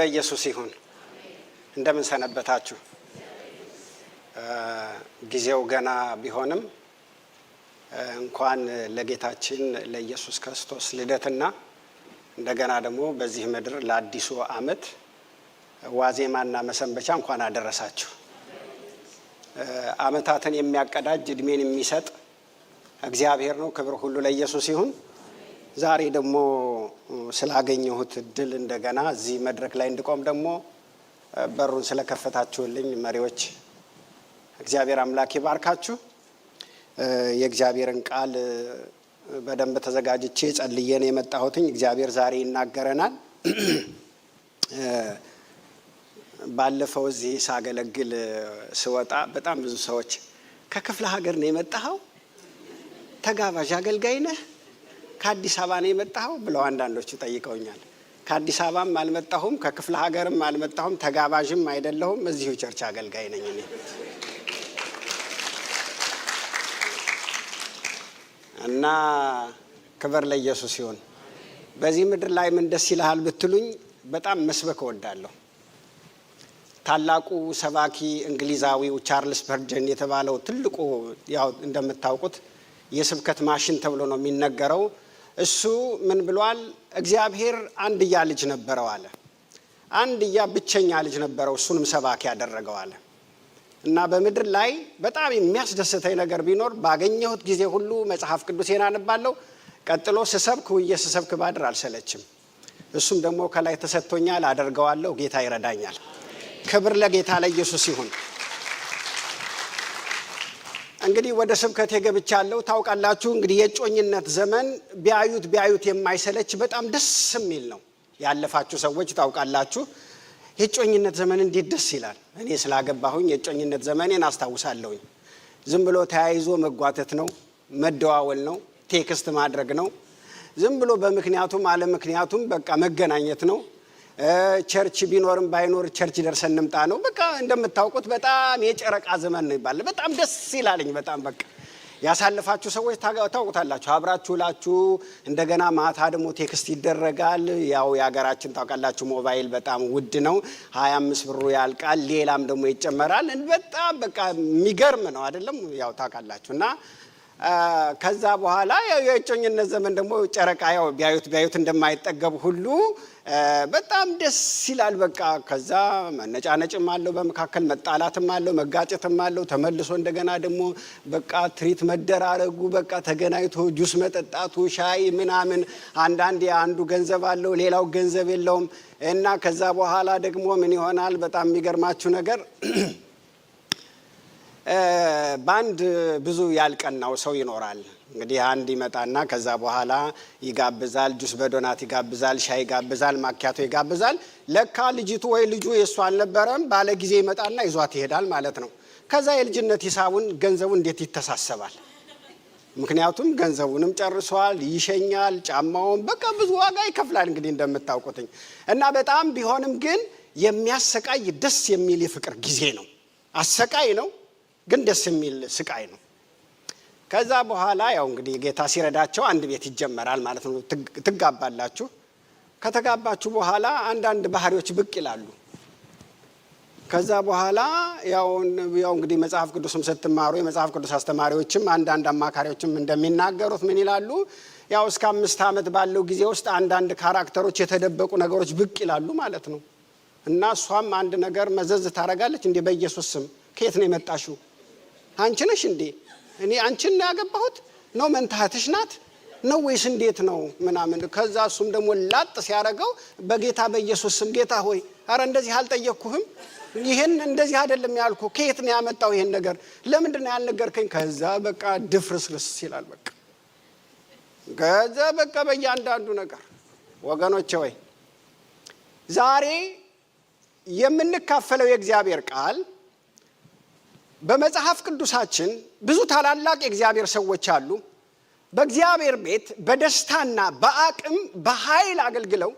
በኢየሱስ ይሁን። እንደምን ሰነበታችሁ? ጊዜው ገና ቢሆንም እንኳን ለጌታችን ለኢየሱስ ክርስቶስ ልደትና እንደገና ደግሞ በዚህ ምድር ለአዲሱ ዓመት ዋዜማና መሰንበቻ እንኳን አደረሳችሁ። ዓመታትን የሚያቀዳጅ እድሜን የሚሰጥ እግዚአብሔር ነው። ክብር ሁሉ ለኢየሱስ ይሁን። ዛሬ ደግሞ ስላገኘሁት እድል እንደገና እዚህ መድረክ ላይ እንድቆም ደግሞ በሩን ስለከፈታችሁልኝ መሪዎች እግዚአብሔር አምላክ ይባርካችሁ። የእግዚአብሔርን ቃል በደንብ ተዘጋጅቼ ጸልዬ ነው የመጣሁትኝ። እግዚአብሔር ዛሬ ይናገረናል። ባለፈው እዚህ ሳገለግል ስወጣ በጣም ብዙ ሰዎች ከክፍለ ሀገር ነው የመጣኸው? ተጋባዥ አገልጋይ ነህ? ከአዲስ አበባ ነው የመጣኸው ብለው አንዳንዶቹ ጠይቀውኛል። ከአዲስ አበባም አልመጣሁም፣ ከክፍለ ሀገርም አልመጣሁም፣ ተጋባዥም አይደለሁም፣ እዚሁ ቸርች አገልጋይ ነኝ እኔ። እና ክብር ለኢየሱስ ይሁን። በዚህ ምድር ላይ ምን ደስ ይልሃል ብትሉኝ በጣም መስበክ እወዳለሁ። ታላቁ ሰባኪ እንግሊዛዊው ቻርልስ ስፐርጀን የተባለው ትልቁ ያው እንደምታውቁት የስብከት ማሽን ተብሎ ነው የሚነገረው። እሱ ምን ብሏል? እግዚአብሔር አንድያ ልጅ ነበረው አለ። አንድያ ብቸኛ ልጅ ነበረው፣ እሱንም ሰባኪ ያደረገው አለ። እና በምድር ላይ በጣም የሚያስደስተኝ ነገር ቢኖር ባገኘሁት ጊዜ ሁሉ መጽሐፍ ቅዱሴን አነባለሁ። ቀጥሎ ስሰብክ ውዬ ስሰብክ ባድር አልሰለችም። እሱም ደግሞ ከላይ ተሰጥቶኛል፣ አደርገዋለሁ። ጌታ ይረዳኛል። ክብር ለጌታ ለኢየሱስ ይሁን። እንግዲህ ወደ ስብከት የገብቻለሁ። ታውቃላችሁ እንግዲህ የጮኝነት ዘመን ቢያዩት የማይሰለች በጣም ደስ የሚል ነው። ያለፋችሁ ሰዎች ታውቃላችሁ የጮኝነት ዘመን እንዴት ደስ ይላል። እኔ ስላገባሁኝ የጮኝነት ዘመኔን አስታውሳለሁኝ። ዝም ብሎ ተያይዞ መጓተት ነው፣ መደዋወል ነው፣ ቴክስት ማድረግ ነው። ዝም ብሎ በምክንያቱም አለ ምክንያቱም በቃ መገናኘት ነው። ቸርች ቢኖርም ባይኖር ቸርች ደርሰን እንምጣ ነው። በቃ እንደምታውቁት በጣም የጨረቃ ዘመን ነው ይባላል። በጣም ደስ ይላልኝ። በጣም በቃ ያሳለፋችሁ ሰዎች ታውቁታላችሁ። አብራችሁ ላችሁ እንደገና ማታ ደግሞ ቴክስት ይደረጋል። ያው የሀገራችን ታውቃላችሁ ሞባይል በጣም ውድ ነው። 25 ብሩ ያልቃል፣ ሌላም ደግሞ ይጨመራል። በጣም በቃ የሚገርም ነው አይደለም? ያው ታውቃላችሁ። እና ከዛ በኋላ ያው የጮኝነት ዘመን ደግሞ ጨረቃ ያው ቢያዩት እንደማይጠገብ ሁሉ በጣም ደስ ይላል። በቃ ከዛ መነጫነጭም አለው፣ በመካከል መጣላትም አለው፣ መጋጨትም አለው። ተመልሶ እንደገና ደግሞ በቃ ትሪት መደራረጉ፣ በቃ ተገናኝቶ ጁስ መጠጣቱ፣ ሻይ ምናምን። አንዳንድ አንዱ ገንዘብ አለው፣ ሌላው ገንዘብ የለውም። እና ከዛ በኋላ ደግሞ ምን ይሆናል? በጣም የሚገርማችሁ ነገር ባንድ ብዙ ያልቀናው ሰው ይኖራል። እንግዲህ አንድ ይመጣና ከዛ በኋላ ይጋብዛል፣ ጁስ በዶናት ይጋብዛል፣ ሻይ ይጋብዛል፣ ማኪያቶ ይጋብዛል። ለካ ልጅቱ ወይ ልጁ የሱ አልነበረም። ባለ ጊዜ ይመጣና ይዟት ይሄዳል ማለት ነው። ከዛ የልጅነት ሂሳቡን ገንዘቡ እንዴት ይተሳሰባል? ምክንያቱም ገንዘቡንም ጨርሷል፣ ይሸኛል፣ ጫማውን በቃ ብዙ ዋጋ ይከፍላል። እንግዲህ እንደምታውቁትኝ እና በጣም ቢሆንም ግን የሚያሰቃይ ደስ የሚል የፍቅር ጊዜ ነው። አሰቃይ ነው ግን ደስ የሚል ስቃይ ነው። ከዛ በኋላ ያው እንግዲህ ጌታ ሲረዳቸው አንድ ቤት ይጀመራል ማለት ነው። ትጋባላችሁ። ከተጋባችሁ በኋላ አንዳንድ ባህሪዎች ብቅ ይላሉ። ከዛ በኋላ ያው እንግዲህ መጽሐፍ ቅዱስም ስትማሩ የመጽሐፍ ቅዱስ አስተማሪዎችም አንዳንድ አማካሪዎችም እንደሚናገሩት ምን ይላሉ? ያው እስከ 5 ዓመት ባለው ጊዜ ውስጥ አንዳንድ ካራክተሮች የተደበቁ ነገሮች ብቅ ይላሉ ማለት ነው። እና እሷም አንድ ነገር መዘዝ ታረጋለች። እንዴ በኢየሱስ ስም ከየት ነው የመጣሽው? አንቺ ነሽ እንዴ? እኔ አንቺን ነው ያገባሁት ነው? መንታትሽ ናት ነው ወይስ እንዴት ነው ምናምን። ከዛ እሱም ደግሞ ላጥ ሲያደርገው በጌታ በኢየሱስ ስም ጌታ ሆይ አረ እንደዚህ አልጠየቅኩህም፣ ይሄን እንደዚህ አይደለም ያልኩ፣ ከየት ነው ያመጣው ይሄን ነገር? ለምንድን ነው ያልነገርከኝ? ከዛ በቃ ድፍርስርስ ይላል። በቃ ከዛ በቃ በእያንዳንዱ ነገር ወገኖቼ ወይ ዛሬ የምንካፈለው የእግዚአብሔር ቃል በመጽሐፍ ቅዱሳችን ብዙ ታላላቅ የእግዚአብሔር ሰዎች አሉ። በእግዚአብሔር ቤት በደስታና በአቅም በኃይል አገልግለው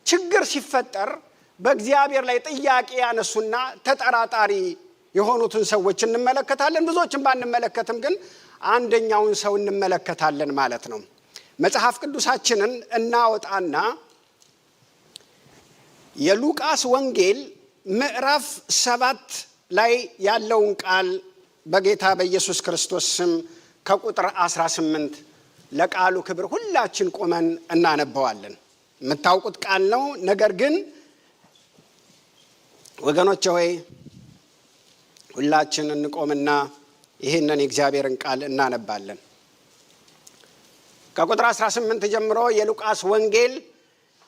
ችግር ሲፈጠር በእግዚአብሔር ላይ ጥያቄ ያነሱና ተጠራጣሪ የሆኑትን ሰዎች እንመለከታለን። ብዙዎችን ባንመለከትም ግን አንደኛውን ሰው እንመለከታለን ማለት ነው። መጽሐፍ ቅዱሳችንን እናወጣና የሉቃስ ወንጌል ምዕራፍ 7 ላይ ያለውን ቃል በጌታ በኢየሱስ ክርስቶስ ስም ከቁጥር 18 ለቃሉ ክብር ሁላችን ቆመን እናነበዋለን። የምታውቁት ቃል ነው። ነገር ግን ወገኖቼ ሆይ ሁላችን እንቆምና ይህንን የእግዚአብሔርን ቃል እናነባለን። ከቁጥር 18 ጀምሮ የሉቃስ ወንጌል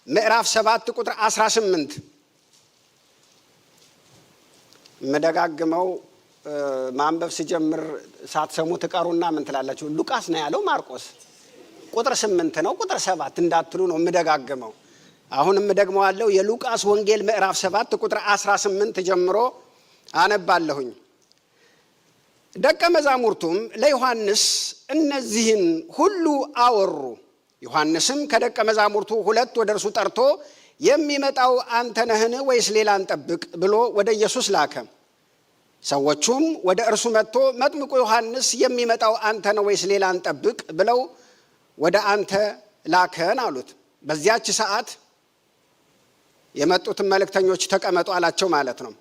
ምዕራፍ 7 ቁጥር 18 መደጋግመው ማንበብ ሲጀምር ሳትሰሙ ትቀሩና ምን ትላላችሁ? ሉቃስ ነው ያለው ማርቆስ ቁጥር 8 ነው ቁጥር 7 እንዳትሉ ነው መደጋግመው። አሁንም ደግመዋለሁ። የሉቃስ ወንጌል ምዕራፍ 7 ቁጥር 18 ጀምሮ አነባለሁኝ። ደቀ መዛሙርቱም ለዮሐንስ እነዚህን ሁሉ አወሩ። ዮሐንስም ከደቀ መዛሙርቱ 2 ወደ እርሱ ጠርቶ የሚመጣው አንተ ነህን ወይስ ሌላ እንጠብቅ ብሎ ወደ ኢየሱስ ላከ። ሰዎቹም ወደ እርሱ መጥቶ መጥምቁ ዮሐንስ የሚመጣው አንተ ነው ወይስ ሌላ እንጠብቅ ብለው ወደ አንተ ላከን አሉት። በዚያች ሰዓት የመጡትን መልእክተኞች ተቀመጡ አላቸው ማለት ነው።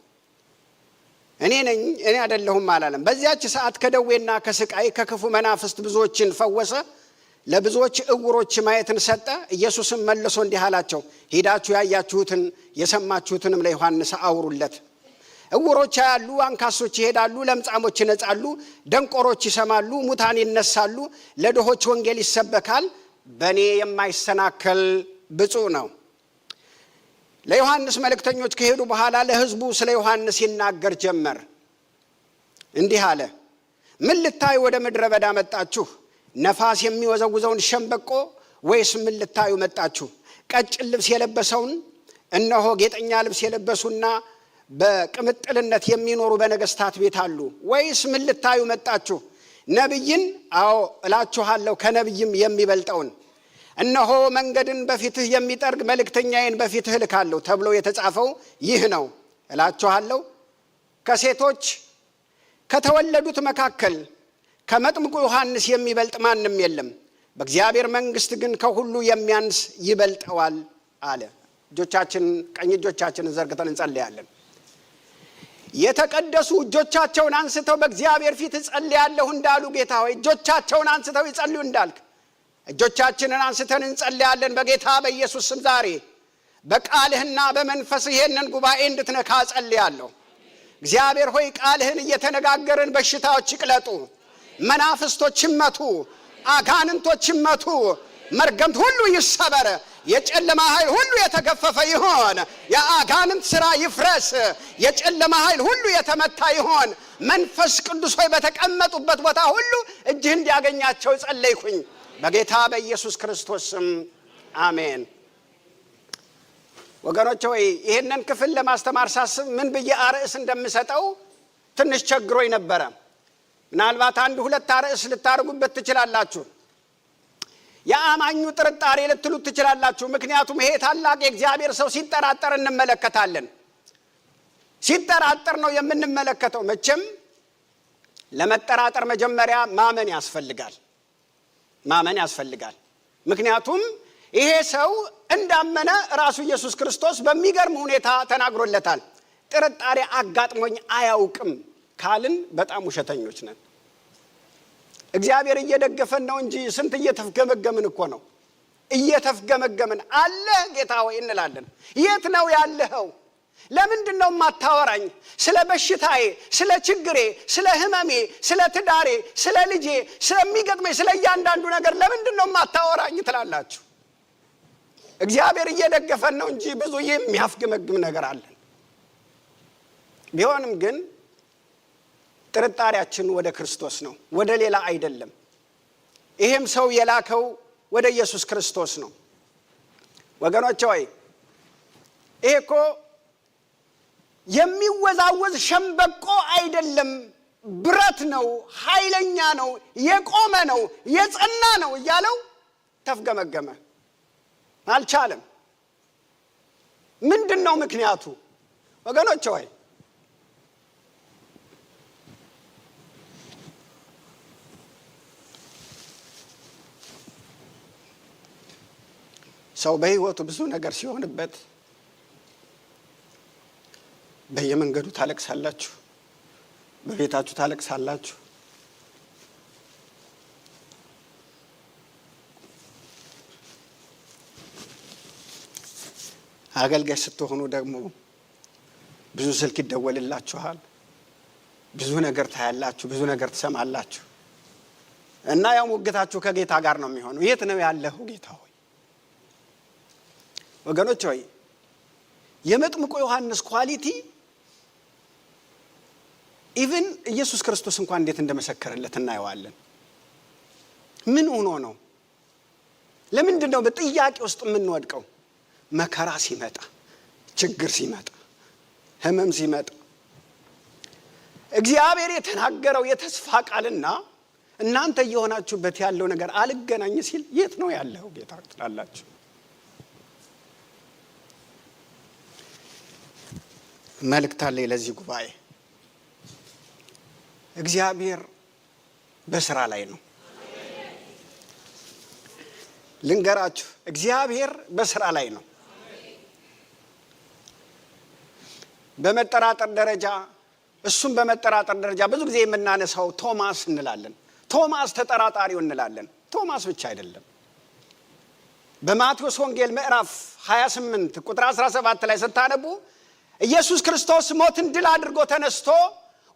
እኔ ነኝ እኔ አይደለሁም አላለም። በዚያች ሰዓት ከደዌና ከስቃይ ከክፉ መናፍስት ብዙዎችን ፈወሰ፣ ለብዙዎች ዕውሮች ማየትን ሰጠ። ኢየሱስም መልሶ እንዲህ አላቸው፣ ሄዳችሁ ያያችሁትን የሰማችሁትንም ለዮሐንስ አውሩለት። ዕውሮች ያያሉ፣ አንካሶች ይሄዳሉ፣ ለምጻሞች ይነጻሉ፣ ደንቆሮች ይሰማሉ፣ ሙታን ይነሳሉ፣ ለድሆች ወንጌል ይሰበካል። በእኔ የማይሰናከል ብፁዕ ነው። ለዮሐንስ መልእክተኞች ከሄዱ በኋላ ለሕዝቡ ስለ ዮሐንስ ይናገር ጀመር። እንዲህ አለ፣ ምን ልታዩ ወደ ምድረ በዳ መጣችሁ? ነፋስ የሚወዘውዘውን ሸምበቆ ወይስ ምን ልታዩ መጣችሁ? ቀጭን ልብስ የለበሰውን? እነሆ ጌጠኛ ልብስ የለበሱና በቅምጥልነት የሚኖሩ በነገስታት ቤት አሉ። ወይስ ምን ልታዩ መጣችሁ? ነቢይን? አዎ እላችኋለሁ ከነቢይም የሚበልጠውን። እነሆ መንገድን በፊትህ የሚጠርግ መልእክተኛዬን በፊትህ እልካለሁ ተብሎ የተጻፈው ይህ ነው እላችኋለሁ። ከሴቶች ከተወለዱት መካከል ከመጥምቁ ዮሐንስ የሚበልጥ ማንም የለም። በእግዚአብሔር መንግሥት ግን ከሁሉ የሚያንስ ይበልጠዋል አለ። ቀኝ እጆቻችንን ዘርግተን እንጸልያለን። የተቀደሱ እጆቻቸውን አንስተው በእግዚአብሔር ፊት እጸልያለሁ እንዳሉ ጌታ ሆይ እጆቻቸውን አንስተው ይጸልዩ እንዳልክ እጆቻችንን አንስተን እንጸልያለን። በጌታ በኢየሱስ ስም ዛሬ በቃልህና በመንፈስህ ይሄንን ጉባኤ እንድትነካ እጸልያለሁ። እግዚአብሔር ሆይ ቃልህን እየተነጋገርን በሽታዎች ይቅለጡ፣ መናፍስቶች ይመቱ፣ አጋንንቶች ይመቱ፣ መርገምት ሁሉ ይሰበር፣ የጨለማ ኃይል ሁሉ የተገፈፈ ይሆን፣ የአጋንንት ሥራ ይፍረስ፣ የጨለማ ኃይል ሁሉ የተመታ ይሆን። መንፈስ ቅዱስ ሆይ በተቀመጡበት ቦታ ሁሉ እጅህ እንዲያገኛቸው ጸለይኩኝ በጌታ በኢየሱስ ክርስቶስ ስም አሜን። ወገኖቼ ሆይ ይሄንን ክፍል ለማስተማር ሳስብ ምን ብዬ አርዕስ እንደምሰጠው ትንሽ ቸግሮኝ ነበረ። ምናልባት 1-2 አርዕስ ልታርጉበት ትችላላችሁ። የአማኙ ጥርጣሬ ልትሉት ትችላላችሁ። ምክንያቱም ይሄ ታላቅ የእግዚአብሔር ሰው ሲጠራጠር እንመለከታለን። ሲጠራጠር ነው የምንመለከተው። መቼም ለመጠራጠር መጀመሪያ ማመን ያስፈልጋል። ምክንያቱም ይሄ ሰው እንዳመነ ራሱ ኢየሱስ ክርስቶስ በሚገርም ሁኔታ ተናግሮለታል። ጥርጣሬ አጋጥሞኝ አያውቅም ካልን በጣም ውሸተኞች ነን። እግዚአብሔር እየደገፈን ነው እንጂ ስንት እየተፍገመገምን እኮ ነው። እየተፍገመገምን አለ ጌታ ሆይ እንላለን። የት ነው ያለኸው? ለምንድን ነው የማታወራኝ? ስለ በሽታዬ፣ ስለ ችግሬ፣ ስለ ህመሜ፣ ስለ ትዳሬ፣ ስለ ልጄ፣ ስለሚገጥመኝ ስለ እያንዳንዱ ነገር ለምንድን ነው የማታወራኝ ትላላችሁ። እግዚአብሔር እየደገፈን ነው እንጂ ብዙ የሚያፍገመግም ነገር አለን። ቢሆንም ግን ጥርጣሬያችን ወደ ክርስቶስ ነው፣ ወደ ሌላ አይደለም። ይሄም ሰው የላከው ወደ ኢየሱስ ክርስቶስ ነው። ወገኖቼ ሆይ ይሄ እኮ የሚወዛወዝ ሸምበቆ አይደለም፣ ብረት ነው፣ ኃይለኛ ነው፣ የቆመ ነው፣ የጸና ነው እያለው ተፍገመገመ፣ አልቻለም። ምንድን ነው ምክንያቱ? ወገኖቼ ሆይ ሰው በህይወቱ ብዙ ነገር ሲሆንበት በየመንገዱ ታለቅሳላችሁ፣ በቤታችሁ ታለቅሳላችሁ። አገልጋይ ስትሆኑ ደግሞ ብዙ ስልክ ይደወልላችኋል፣ ብዙ ነገር ታያላችሁ፣ ብዙ ነገር ትሰማላችሁ እና ያው ሙግታችሁ ከጌታ ጋር ነው የሚሆነው። የት ነው ያለው ጌታ ሆይ? ወገኖች ሆይ የመጥምቁ ዮሐንስ ኳሊቲ ኢቭን ኢየሱስ ክርስቶስ እንኳን እንዴት እንደመሰከረለት እናየዋለን። ምን ሆኖ ነው? ለምንድን ነው በጥያቄ ውስጥ የምንወድቀው? መከራ ሲመጣ፣ ችግር ሲመጣ፣ ህመም ሲመጣ እግዚአብሔር የተናገረው የተስፋ ቃልና እናንተ እየሆናችሁበት ያለው ነገር አልገናኝ ሲል የት ነው ያለው ጌታ ትላላችሁ? መልእክት አለ ለዚህ ጉባኤ። እግዚአብሔር በስራ ላይ ነው። ልንገራችሁ፣ እግዚአብሔር በስራ ላይ ነው። በመጠራጠር ደረጃ እሱም በመጠራጠር ደረጃ ብዙ ጊዜ የምናነሳው ቶማስ እንላለን። ቶማስ ተጠራጣሪው እንላለን። ቶማስ ብቻ አይደለም። በማቴዎስ ወንጌል ምዕራፍ 28 ቁጥር 17 ላይ ስታነቡ ኢየሱስ ክርስቶስ ሞትን ድል አድርጎ ተነስቶ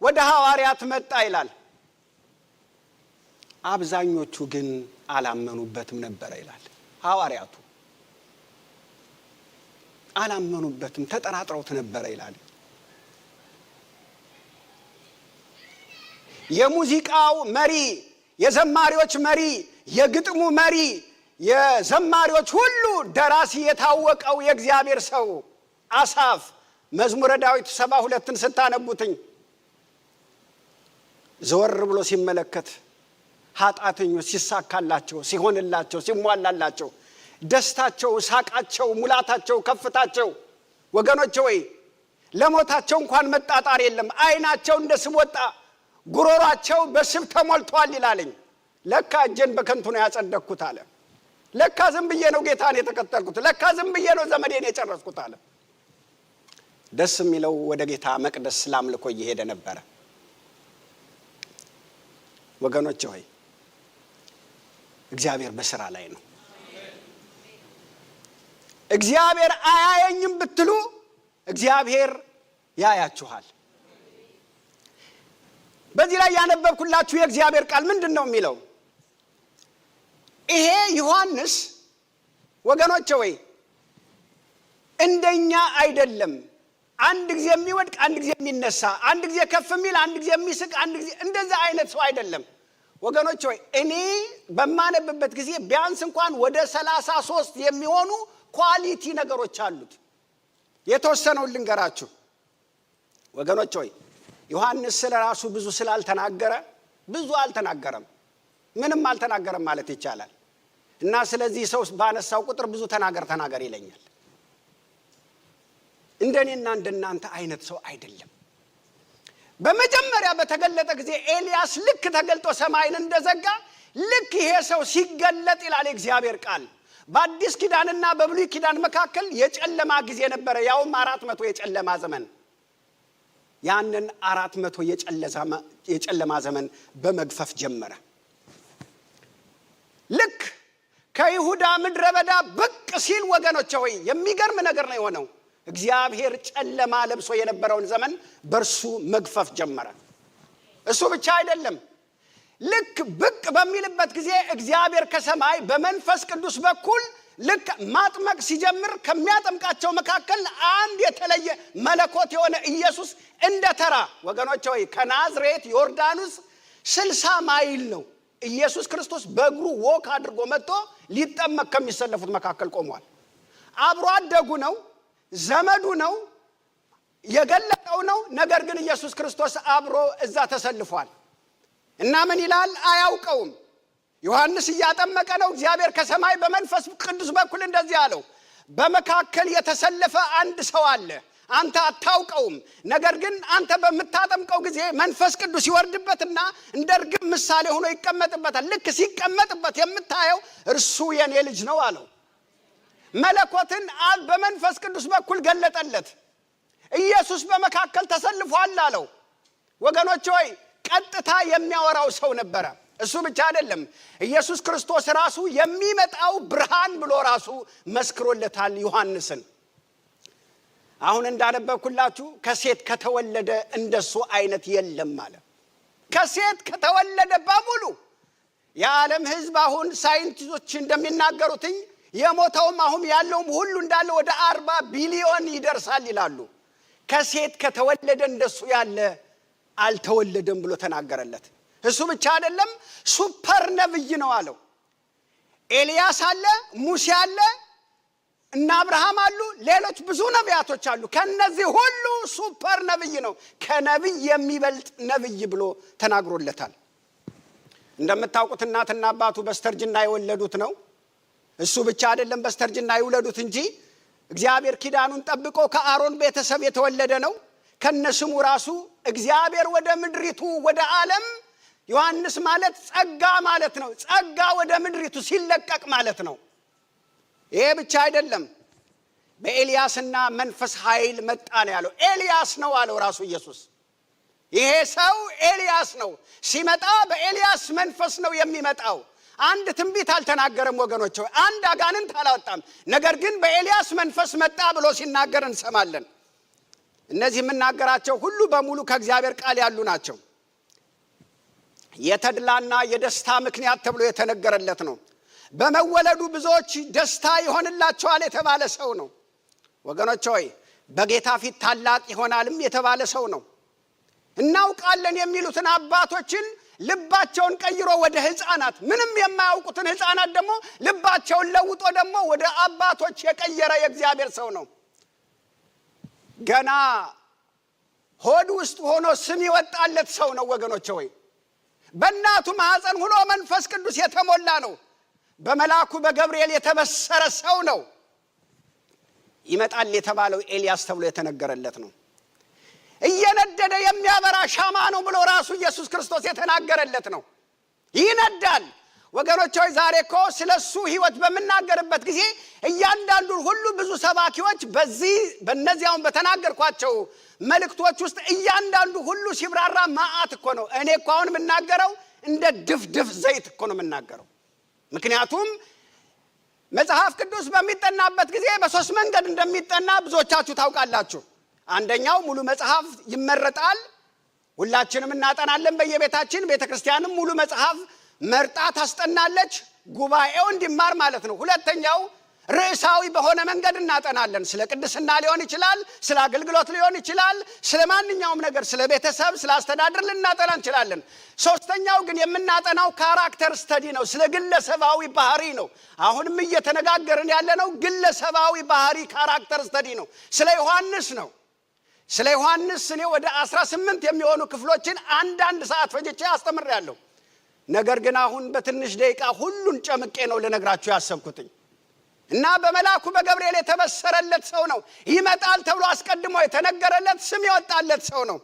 ወደ ሐዋርያት መጣ ይላል። አብዛኞቹ ግን አላመኑበትም ነበር ይላል። ሐዋርያቱ አላመኑበትም፣ ተጠራጥረውት ነበር ይላል። የሙዚቃው መሪ፣ የዘማሪዎች መሪ፣ የግጥሙ መሪ፣ የዘማሪዎች ሁሉ ደራሲ የታወቀው የእግዚአብሔር ሰው አሳፍ መዝሙረ ዳዊት 72ን ስታነቡትኝ ዘወር ብሎ ሲመለከት ኃጢአተኞች ሲሳካላቸው፣ ሲሆንላቸው፣ ሲሟላላቸው፣ ደስታቸው፣ ሳቃቸው፣ ሙላታቸው፣ ከፍታቸው ወገኖች ወይ ለሞታቸው እንኳን መጣጣር የለም። አይናቸው እንደ ስብ ወጣ፣ ጉሮሯቸው በስብ ተሞልቷል ይላለኝ። ለካ እጄን በከንቱ ነው ያጸደቅኩት አለ። ለካ ዝም ብዬ ነው ጌታን የተከተልኩት፣ ለካ ዝም ብዬ ነው ዘመዴን የጨረስኩት አለ። ደስ የሚለው ወደ ጌታ መቅደስ ለአምልኮ እየሄደ ነበረ። ወገኖች ሆይ እግዚአብሔር በስራ ላይ ነው። እግዚአብሔር አያየኝም ብትሉ እግዚአብሔር ያያችኋል። በዚህ ላይ ያነበብኩላችሁ የእግዚአብሔር ቃል ምንድን ነው የሚለው? ይሄ ዮሐንስ ወገኖች ሆይ እንደኛ አይደለም። አንድ ጊዜ የሚወድቅ፣ አንድ ጊዜ የሚነሳ፣ አንድ ጊዜ ከፍ የሚል፣ አንድ ጊዜ የሚስቅ፣ አንድ ጊዜ እንደዛ አይነት ሰው አይደለም። ወገኖች ሆይ እኔ በማነብበት ጊዜ ቢያንስ እንኳን ወደ 33 የሚሆኑ ኳሊቲ ነገሮች አሉት። የተወሰነውን ልንገራችሁ ወገኖች ሆይ። ዮሐንስ ስለራሱ ብዙ ስላልተናገረ ብዙ አልተናገረም፣ ምንም አልተናገረም ማለት ይቻላል። እና ስለዚህ ሰው ባነሳው ቁጥር ብዙ ተናገር ይለኛል። እንደኔና እንደናንተ አይነት ሰው አይደለም። በመጀመሪያ በተገለጠ ጊዜ ኤልያስ ልክ ተገልጦ ሰማይን እንደዘጋ ልክ ይሄ ሰው ሲገለጥ ይላል እግዚአብሔር ቃል በአዲስ ኪዳንና በብሉይ ኪዳን መካከል የጨለማ ጊዜ ነበረ። ያውም 400 የጨለማ ዘመን። ያንን 400 የጨለማ ዘመን በመግፈፍ ጀመረ። ልክ ከይሁዳ ምድረ በዳ ብቅ ሲል ወገኖች ሆይ የሚገርም ነገር ነው የሆነው። እግዚአብሔር ጨለማ ለብሶ የነበረውን ዘመን በርሱ መግፈፍ ጀመረ። እሱ ብቻ አይደለም። ልክ ብቅ በሚልበት ጊዜ እግዚአብሔር ከሰማይ በመንፈስ ቅዱስ በኩል ልክ ማጥመቅ ሲጀምር ከሚያጠምቃቸው መካከል አንድ የተለየ መለኮት የሆነ ኢየሱስ እንደተራ ወገኖች ሆይ ከናዝሬት ዮርዳኖስ 60 ማይል ነው ኢየሱስ ክርስቶስ በእግሩ ወክ አድርጎ መጥቶ ሊጠመቅ ከሚሰለፉት መካከል ቆሟል። አብሮ አደጉ ነው፣ ዘመዱ ነው፣ የገለጠው ነው። ነገር ግን ኢየሱስ ክርስቶስ አብሮ እዛ ተሰልፏል እና ምን ይላል? አያውቀውም። ዮሐንስ እያጠመቀ ነው። እግዚአብሔር ከሰማይ በመንፈስ ቅዱስ በኩል እንደዚህ አለው፣ በመካከል የተሰለፈ አንድ ሰው አለ፣ አንተ አታውቀውም። ነገር ግን አንተ በምታጠምቀው ጊዜ መንፈስ ቅዱስ ይወርድበትና እንደ ርግብ ምሳሌ ሆኖ ይቀመጥበታል። ልክ ሲቀመጥበት የምታየው እርሱ የኔ ልጅ ነው አለው። መለኮትን አብ በመንፈስ ቅዱስ በኩል ገለጠለት። ኢየሱስ ኢየሱስ በመካከል ተሰልፏል አለው። ወገኖች ሆይ ቀጥታ የሚያወራው ሰው ነበረ። እሱ ብቻ አይደለም፣ ኢየሱስ ክርስቶስ ራሱ የሚመጣው ብርሃን ብሎ ራሱ መስክሮለታል ዮሐንስን። አሁን እንዳነበብኩላችሁ ከሴት ከተወለደ እንደሱ አይነት የለም አለ። ከሴት ከተወለደ በሙሉ የዓለም ሕዝብ አሁን ሳይንቲስቶች እንደሚናገሩትኝ የሞተውም አሁን ያለውም ሁሉ እንዳለ ወደ 40 ቢሊዮን ይደርሳል ይላሉ። ከሴት ከተወለደ እንደሱ ያለ አልተወለደም ብሎ ተናገረለት። እሱ ብቻ አይደለም፣ ሱፐር ነብይ ነው አለው። ኤልያስ አለ፣ ሙሴ አለ እና አብርሃም አሉ፣ ሌሎች ብዙ ነቢያቶች አሉ። ከነዚህ ሁሉ ሱፐር ነብይ ነው፣ ከነብይ የሚበልጥ ነብይ ብሎ ተናግሮለታል። እንደምታውቁት እናትና አባቱ በስተርጅና የወለዱት ነው። እሱ ብቻ አይደለም በስተርጅና ይወለዱት እንጂ እግዚአብሔር ኪዳኑን ጠብቆ ከአሮን ቤተሰብ የተወለደ ነው። ከነስሙ ራሱ እግዚአብሔር ወደ ምድሪቱ ወደ ዓለም ዮሐንስ ማለት ጸጋ ማለት ነው። ጸጋ ወደ ምድሪቱ ሲለቀቅ ማለት ነው። ይሄ ብቻ አይደለም፣ በኤልያስና መንፈስ ኃይል መጣ ነው ያለው። ኤልያስ ነው አለው ራሱ ኢየሱስ። ይሄ ሰው ኤልያስ ነው፣ ሲመጣ በኤልያስ መንፈስ ነው የሚመጣው። አንድ ትንቢት አልተናገረም ወገኖች፣ አንድ አጋንንት አላወጣም። ነገር ግን በኤልያስ መንፈስ መጣ ብሎ ሲናገር እንሰማለን። እነዚህ የምናገራቸው ሁሉ በሙሉ ከእግዚአብሔር ቃል ያሉ ናቸው። የተድላና የደስታ ምክንያት ተብሎ የተነገረለት ነው። በመወለዱ ብዙዎች ደስታ ይሆንላቸዋል የተባለ ሰው ነው። ወገኖች ሆይ በጌታ ፊት ታላቅ ይሆናልም የተባለ ሰው ነው። እናውቃለን የሚሉትን አባቶችን ልባቸውን ቀይሮ ወደ ሕፃናት፣ ምንም የማያውቁትን ሕፃናት ደግሞ ልባቸውን ለውጦ ደግሞ ወደ አባቶች የቀየረ የእግዚአብሔር ሰው ነው። ገና ሆድ ውስጥ ሆኖ ስም ይወጣለት ሰው ነው ወገኖች ሆይ። በእናቱ ማህፀን ሆኖ መንፈስ ቅዱስ የተሞላ ነው። በመልአኩ በገብርኤል የተበሰረ ሰው ነው። ይመጣል የተባለው ኤልያስ ተብሎ የተነገረለት ነው። እየነደደ የሚያበራ ሻማ ነው ብሎ ራሱ ኢየሱስ ክርስቶስ የተናገረለት ነው። ይነዳል ወገኖች ሆይ። ዛሬ እኮ ስለሱ ህይወት በመናገርበት ጊዜ እያንዳንዱ ሁሉ ብዙ ሰባኪዎች በእነዚያውን በተናገርኳቸው መልእክቶች ውስጥ እያንዳንዱ ሁሉ ሲብራራ ማአት እኮ ነው። እኔ እኮ አሁን የምናገረው እንደ ድፍድፍ ዘይት እኮ ነው የምናገረው። ምክንያቱም መጽሐፍ ቅዱስ በሚጠናበት ጊዜ በሶስት መንገድ እንደሚጠና ብዙዎቻችሁ ታውቃላችሁ። አንደኛው ሙሉ መጽሐፍ ይመረጣል፣ ሁላችንም እናጠናለን በየቤታችን። ቤተክርስቲያንም ሙሉ መጽሐፍ መርጣ ታስጠናለች፣ ጉባኤው እንዲማር ማለት ነው። ሁለተኛው ርዕሳዊ በሆነ መንገድ እናጠናለን። ስለ ቅድስና ሊሆን ይችላል፣ ስለ አገልግሎት ሊሆን ይችላል፣ ስለ ማንኛውም ነገር፣ ስለ ቤተሰብ፣ ስለ አስተዳደር ልናጠና እንችላለን። ሶስተኛው ግን የምናጠናው ካራክተር ስተዲ ነው፣ ስለ ግለሰባዊ ባህሪ ነው። አሁንም እየተነጋገርን ያለነው ግለሰባዊ ባህሪ ካራክተር ስተዲ ነው። ስለ ዮሐንስ ነው። ስለ ዮሐንስ እኔ ወደ 18 የሚሆኑ ክፍሎችን አንዳንድ ሰዓት ፈጅቼ አስተምሬያለሁ። ነገር ግን አሁን በትንሽ ደቂቃ ሁሉን ጨምቄ ነው ልነግራችሁ ያሰብኩትኝ እና በመልአኩ በገብርኤል የተበሰረለት ሰው ነው። ይመጣል ተብሎ አስቀድሞ የተነገረለት ስም የወጣለት ሰው ነው።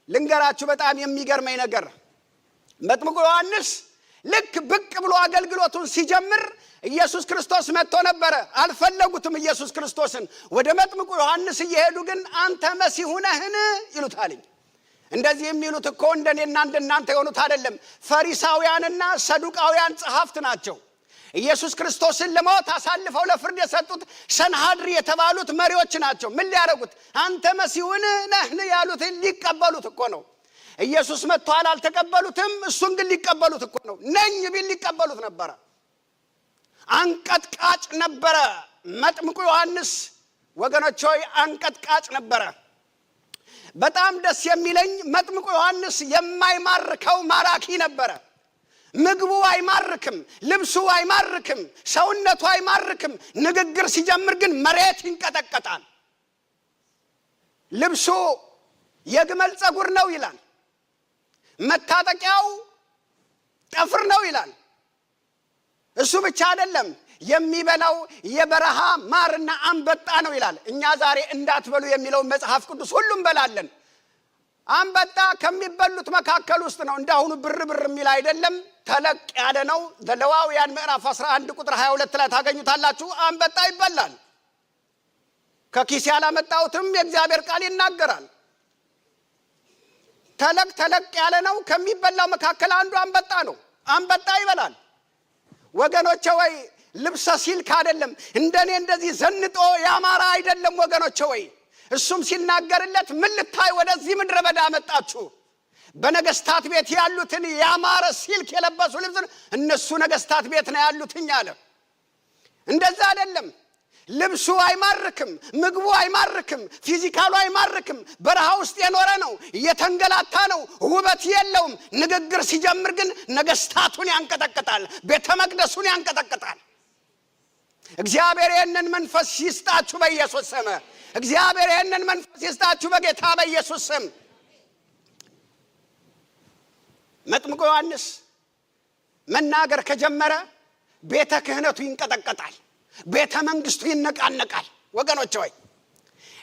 ልንገራችሁ በጣም የሚገርመኝ ነገር መጥምቁ ዮሐንስ ልክ ብቅ ብሎ አገልግሎቱን ሲጀምር ኢየሱስ ክርስቶስ መጥቶ ነበረ። አልፈለጉትም ኢየሱስ ክርስቶስን። ወደ መጥምቁ ዮሐንስ እየሄዱ ግን አንተ መሲሁ ነህን ይሉታል። እንደዚህ የሚሉት እኮ እንደኔና እንደናንተ የሆኑት አይደለም፣ ፈሪሳውያንና ሰዱቃውያን ጸሐፍት ናቸው። ኢየሱስ ክርስቶስን ለሞት አሳልፈው ለፍርድ የሰጡት ሰንሃድሪ የተባሉት መሪዎች ናቸው። ምን ሊያደርጉት? አንተ መሲሁ ነህን ያሉትን ሊቀበሉት እኮ ነው። ኢየሱስ መጥቷል፣ አልተቀበሉትም። እሱን ግን ሊቀበሉት እኮ ነው። ነኝ ቢል ሊቀበሉት ነበረ። አንቀጥቃጭ ነበረ መጥምቁ ዮሐንስ ወገኖች ሆይ፣ አንቀጥቃጭ ነበረ። በጣም ደስ የሚለኝ መጥምቁ ዮሐንስ የማይማርከው ማራኪ ነበረ። ምግቡ አይማርክም፣ ልብሱ አይማርክም፣ ሰውነቱ አይማርክም። ንግግር ሲጀምር ግን መሬት ይንቀጠቀጣል። ልብሱ የግመል ፀጉር ነው ይላል፣ መታጠቂያው ጠፍር ነው ይላል። እሱ ብቻ አይደለም፣ የሚበላው የበረሃ ማርና አንበጣ ነው ይላል። እኛ ዛሬ እንዳትበሉ የሚለውን መጽሐፍ ቅዱስ ሁሉም በላለን። አንበጣ ከሚበሉት መካከል ውስጥ ነው። እንዳሁኑ ብር የሚል አይደለም፣ ተለቅ ያለ ነው። ዘሌዋውያን ምዕራፍ 11 ቁጥር 22 ላይ ታገኙታላችሁ። አንበጣ ይበላል። ከኪስ ያላመጣሁትም የእግዚአብሔር ቃል ይናገራል። ተለቅ ያለ ነው። ከሚበላው መካከል አንዱ አንበጣ ነው። አንበጣ ይበላል። ወገኖቼ ወይ ልብሰ ሲልክ አይደለም፣ እንደኔ እንደዚህ ዘንጦ ያማረ አይደለም ወገኖቼ ወይ። እሱም ሲናገርለት ምን ልታይ ወደዚህ ምድረ በዳ መጣችሁ? በነገስታት ቤት ያሉትን ያማረ ሲልክ የለበሱ ልብስ እነሱ ነገስታት ቤት ነው ያሉትኝ አለ። እንደዛ አይደለም። ልብሱ አይማርክም፣ ምግቡ አይማርክም፣ ፊዚካሉ አይማርክም። በረሃ ውስጥ የኖረ ነው፣ እየተንገላታ ነው፣ ውበት የለውም። ንግግር ሲጀምር ግን ነገስታቱን ያንቀጠቅጣል፣ ቤተ መቅደሱን ያንቀጠቅጣል። እግዚአብሔር ይህንን መንፈስ ይስጣችሁ በኢየሱስ ስም። እግዚአብሔር ይህንን መንፈስ ይስጣችሁ በጌታ በኢየሱስ ስም። መጥምቁ ዮሐንስ መናገር ከጀመረ ቤተ ክህነቱ ይንቀጠቀጣል፣ ቤተ መንግስቱ ይነቃነቃል። ወገኖች ሆይ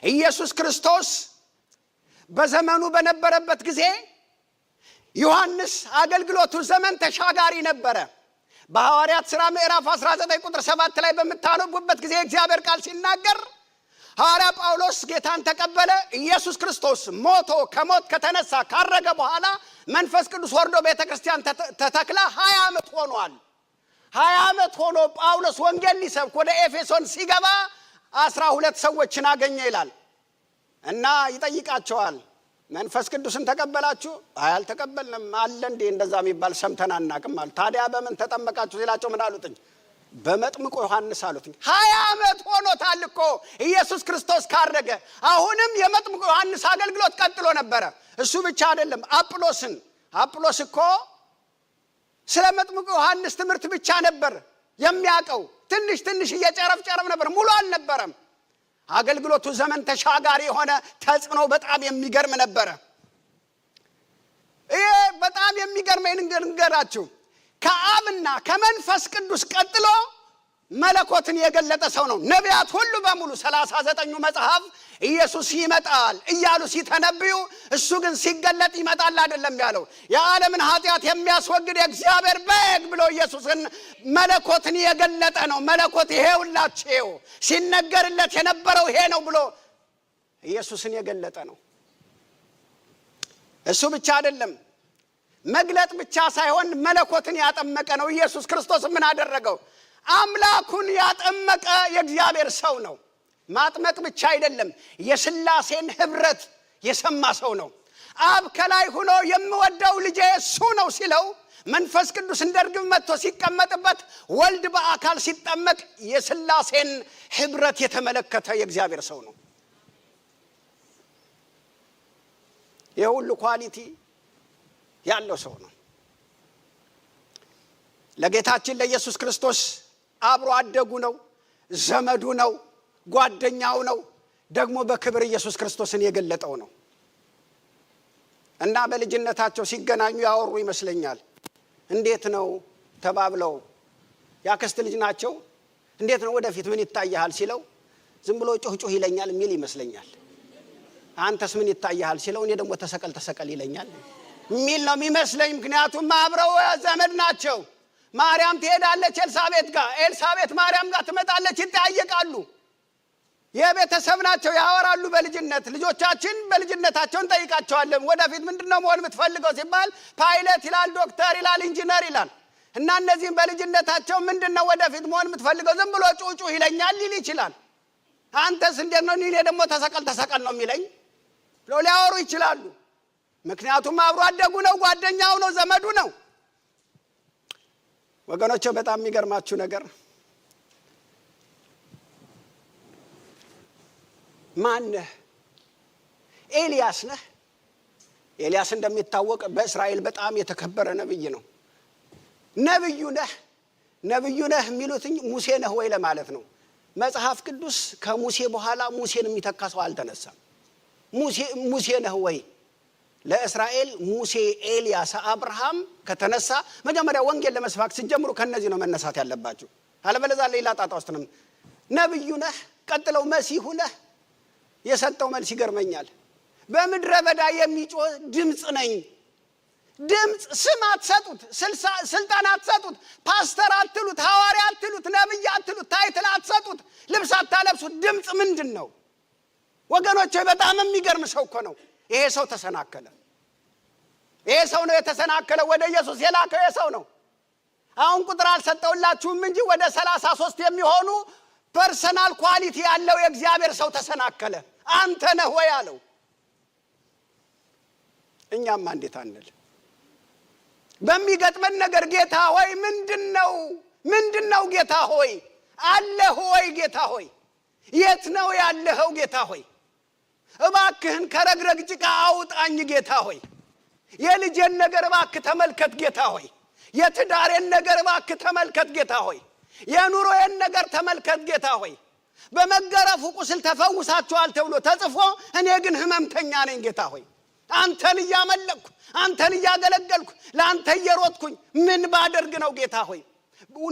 ኢየሱስ ክርስቶስ በዘመኑ በነበረበት ጊዜ ዮሐንስ አገልግሎቱ ዘመን ተሻጋሪ ነበረ። በሐዋርያት ሥራ ምዕራፍ 19 ቁጥር 7 ላይ በምታነቡበት ጊዜ እግዚአብሔር ቃል ሲናገር ሐዋርያ ጳውሎስ ጌታን ተቀበለ። ኢየሱስ ክርስቶስ ሞቶ ከሞት ከተነሳ ካረገ በኋላ መንፈስ ቅዱስ ወርዶ ቤተክርስቲያን ተተክላ 20 ዓመት ሆኗል። 20 ዓመት ሆኖ ጳውሎስ ወንጌል ሊሰብክ ወደ ኤፌሶን ሲገባ 12 ሰዎችን አገኘ ይላል እና ይጠይቃቸዋል። መንፈስ ቅዱስን ተቀበላችሁ? አልተቀበልንም። አለ እንዴ እንደዛ የሚባል ሰምተን አናውቅም አሉ። ታዲያ በምን ተጠመቃችሁ ሲላቸው ምን አሉትኝ? በመጥምቁ ዮሐንስ አሉትኝ። 20 ዓመት ሆኖታል እኮ ኢየሱስ ክርስቶስ ካረገ። አሁንም የመጥምቁ ዮሐንስ አገልግሎት ቀጥሎ ነበረ። እሱ ብቻ አይደለም፣ አጵሎስ እኮ ስለ መጥምቁ ዮሐንስ ትምህርት ብቻ ነበር የሚያውቀው። ትንሽ እየጨረፍ ነበር፣ ሙሉ አልነበረም። አገልግሎቱ ዘመን ተሻጋሪ የሆነ ተጽዕኖ በጣም የሚገርም ነበረ። ይሄ በጣም የሚገርመኝ ንገራችሁ፣ ከአብና ከመንፈስ ቅዱስ ቀጥሎ መለኮትን የገለጠ ሰው ነው። ነቢያት ሁሉ በሙሉ 39ኙ መጽሐፍ ኢየሱስ ይመጣል እያሉ ሲተነብዩ፣ እሱ ግን ሲገለጥ ይመጣል አይደለም ያለው። የዓለምን ኃጢአት የሚያስወግድ የእግዚአብሔር በግ ብሎ ኢየሱስን መለኮትን የገለጠ ነው። መለኮት ይሄውላችሁ ሲነገርለት የነበረው ይሄ ነው ብሎ ኢየሱስን የገለጠ ነው። እሱ ብቻ አይደለም፣ መግለጥ ብቻ ሳይሆን መለኮትን ያጠመቀ ነው። ኢየሱስ ክርስቶስ ምን አደረገው? አምላኩን ያጠመቀ የእግዚአብሔር ሰው ነው። ማጥመቅ ብቻ አይደለም፣ የሥላሴን ህብረት የሰማ ሰው ነው። አብ ከላይ ሆኖ የምወደው ልጄ እሱ ነው ሲለው፣ መንፈስ ቅዱስ እንደ ርግብ መጥቶ ሲቀመጥበት፣ ወልድ በአካል ሲጠመቅ የሥላሴን ህብረት የተመለከተ የእግዚአብሔር ሰው ነው። የሁሉ ኳሊቲ ያለው ሰው ነው። ለጌታችን ለኢየሱስ ክርስቶስ አብሮ አደጉ ነው፣ ዘመዱ ነው፣ ጓደኛው ነው። ደግሞ በክብር ኢየሱስ ክርስቶስን የገለጠው ነው እና በልጅነታቸው ሲገናኙ ያወሩ ይመስለኛል። እንዴት ነው ተባብለው፣ ያክስት ልጅ ናቸው። እንዴት ነው ወደፊት ምን ይታያል ሲለው፣ ዝም ብሎ ጮህ ይለኛል የሚል ይመስለኛል። አንተስ ምን ይታያል ሲለው፣ እኔ ደግሞ ተሰቀል ይለኛል የሚል ነው የሚመስለኝ። ምክንያቱም አብረው ዘመድ ናቸው። ማርያም ትሄዳለች ኤልሳቤጥ ጋር፣ ኤልሳቤጥ ማርያም ጋር ትመጣለች፣ ይጠያየቃሉ። የቤተሰብ ናቸው፣ ያወራሉ። በልጅነት ልጆቻችን በልጅነታቸውን ጠይቃቸዋለን። ወደፊት ምንድነው መሆን የምትፈልገው ሲባል ፓይለት ይላል፣ ዶክተር ይላል፣ ኢንጂነር ይላል። እና እነዚህም በልጅነታቸው ምንድነው ወደፊት መሆን የምትፈልገው? ዝም ብሎ ጩጩ ይለኛል ሊል ይችላል። አንተስ እንዴት ነው? እኔ ደግሞ ተሰቀል ነው የሚለኝ ብለው ሊያወሩ ይችላሉ። ምክንያቱም አብሮ አደጉ ነው፣ ጓደኛው ነው፣ ዘመዱ ነው። ወገኖቼ በጣም የሚገርማችሁ ነገር ማን ነህ? ኤልያስ ነህ? ኤልያስ እንደሚታወቅ በእስራኤል በጣም የተከበረ ነብይ ነው። ነብዩ ነህ የሚሉት ሙሴ ነህ ወይ ለማለት ነው። መጽሐፍ ቅዱስ ከሙሴ በኋላ ሙሴን የሚተካ ሰው አልተነሳም። ሙሴ ነህ ወይ ለእስራኤል ሙሴ፣ ኤልያስ፣ አብርሃም ከተነሳ መጀመሪያ ወንጌል ለመስፋክ ሲጀምሩ ከነዚህ ነው መነሳት ያለባችሁ። አለበለዚያ ሌላ ጣጣ ውስጥ ነው። ነብዩ ነህ፣ ቀጥለው መሲሁ ነህ። የሰጠው መልስ ይገርመኛል። በምድረ በዳ የሚጮህ ድምጽ ነኝ። ድምጽ ስም አትሰጡት፣ ስልጣን አትሰጡት፣ ፓስተር አትሉት፣ ሐዋርያ አትሉት፣ ነብይ አትሉት፣ ታይትል አትሰጡት፣ ልብስ አታለብሱት። ድምጽ ምንድን ነው? ወገኖቼ በጣም የሚገርም ሰው እኮ ነው ይሄ ሰው። ተሰናከለ። ይሄ ሰው ነው የተሰናከለው። ወደ ኢየሱስ የላከው ይሄ ሰው ነው። አሁን ቁጥር አልሰጠውላችሁም እንጂ ወደ 33 የሚሆኑ ፐርሰናል ኳሊቲ ያለው የእግዚአብሔር ሰው ተሰናከለ። አንተ ነህ ወይ አለው። እኛማ እንዴት አንል? በሚገጥመን ነገር ጌታ ሆይ ምንድነው ጌታ ሆይ አለህ ወይ ጌታ ሆይ የት ነው ያለኸው ጌታ ሆይ እባክህን ከረግረግ ጭቃ አውጣኝ ጌታ ሆይ የልጄን ነገር እባክህ ተመልከት ጌታ ሆይ የትዳሬን ነገር እባክህ ተመልከት ጌታ ሆይ የኑሮዬን ነገር ተመልከት ጌታ ሆይ በመገረፉ ቁስል ተፈውሳችኋል ተብሎ ተጽፎ እኔ ግን ህመምተኛ ነኝ ጌታ ሆይ አንተን እያመለኩ አንተን እያገለገልኩ ለአንተ እየሮጥኩኝ ምን ባደርግ ነው ጌታ ሆይ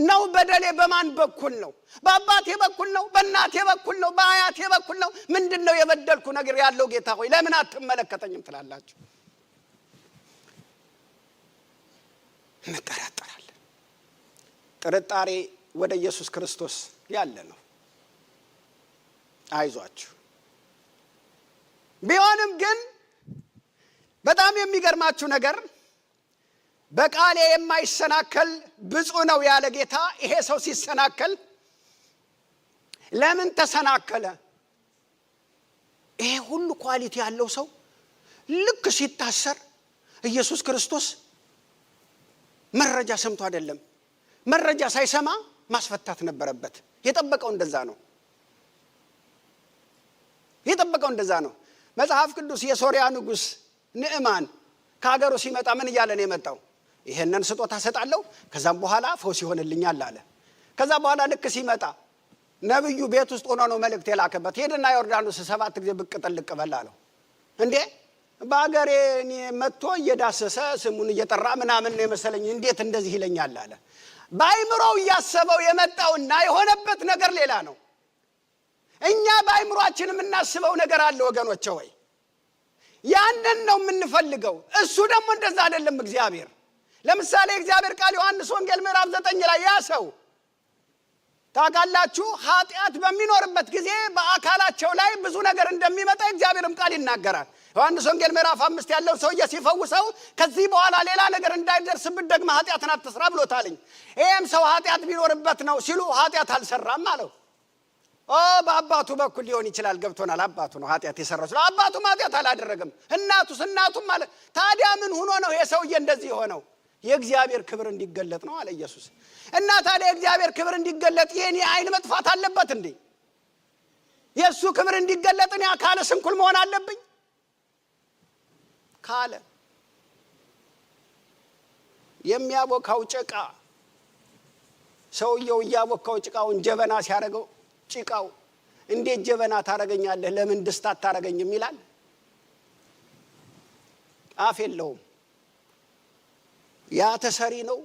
ነው በደሌ በማን በኩል ነው? በአባቴ በኩል ነው? በእናቴ በኩል ነው? በአያቴ በኩል ነው? ምንድነው የበደልኩ ነገር ያለው ጌታ ሆይ ለምን አትመለከተኝም ትላላችሁ? እንጠራጠራለን። ጥርጣሬ ወደ ኢየሱስ ክርስቶስ ያለ ነው። አይዟችሁ። ቢሆንም ግን በጣም የሚገርማችሁ ነገር በቃሌ የማይሰናከል ብፁዕ ነው ያለ ጌታ ይሄ ሰው ሲሰናከል ለምን ተሰናከለ? ይሄ ሁሉ ኳሊቲ ያለው ሰው ልክ ሲታሰር ኢየሱስ ክርስቶስ መረጃ ሰምቶ አይደለም፣ መረጃ ሳይሰማ ማስፈታት ነበረበት። የጠበቀው እንደዛ ነው። መጽሐፍ ቅዱስ የሶሪያ ንጉስ ንዕማን ከሀገሩ ሲመጣ ምን እያለ ነው የመጣው? ይሄንን ስጦታ ሰጣለሁ ከዛም በኋላ ፈውስ ይሆንልኛል አለ። ከዛ በኋላ ልክ ሲመጣ ነብዩ ቤት ውስጥ ሆኖ ነው መልእክት የላከበት። ሄድና ዮርዳኖስ 7 ጊዜ ብቅ ጥልቅ በል አለው። እንዴ በአገሬ እኔ መጥቶ እየዳሰሰ ስሙን እየጠራ ምናምን ነው የመሰለኝ እንዴት እንደዚህ ይለኛል አለ። ባይምሮው ያሰበው የመጣውና የሆነበት ነገር ሌላ ነው። እኛ ባይምሮአችን የምናስበው ነገር አለ ወገኖቼ ወይ ያንን ነው የምንፈልገው። እሱ ደግሞ እንደዛ አይደለም እግዚአብሔር። ለምሳሌ እግዚአብሔር ቃል ዮሐንስ ወንጌል ምዕራፍ 9 ላይ ያሰው ታውቃላችሁ ኃጢአት በሚኖርበት ጊዜ በአካላቸው ላይ ብዙ ነገር እንደሚመጣ እግዚአብሔርም ቃል ይናገራል። ዮሐንስ ወንጌል ምዕራፍ 5 ያለው ሰውዬ ሲፈውሰው ከዚህ በኋላ ሌላ ነገር እንዳይደርስብህ ደግመህ ኃጢአትን አትስራ ብሎታልኝ። ይሄም ሰው ኃጢአት ቢኖርበት ነው ሲሉ ኃጢአት አልሰራም አለው። በአባቱ በኩል ሊሆን ይችላል ገብቶናል። አባቱ ነው ኃጢአት የሰራው ስለ አባቱ ኃጢአት አላደረገም። እናቱም ማለት ታዲያ ምን ሆኖ ነው ይሄ ሰውዬ እንደዚህ ሆነው? የእግዚአብሔር ክብር እንዲገለጥ ነው አለ ኢየሱስ። እና ታዲያ የእግዚአብሔር ክብር እንዲገለጥ የኔ አይን መጥፋት አለበት እንዴ? የሱ ክብር እንዲገለጥ እኔ አካለ ስንኩል መሆን አለብኝ ካለ የሚያቦካው ጭቃ ሰውየው እያቦካው ጭቃውን ጀበና ሲያደርገው ጭቃው እንዴት ጀበና ታረጋኛለህ ለምን ድስት አታረጋኝም ይላል። አፍ የለውም። ያ ተሰሪ ነው፣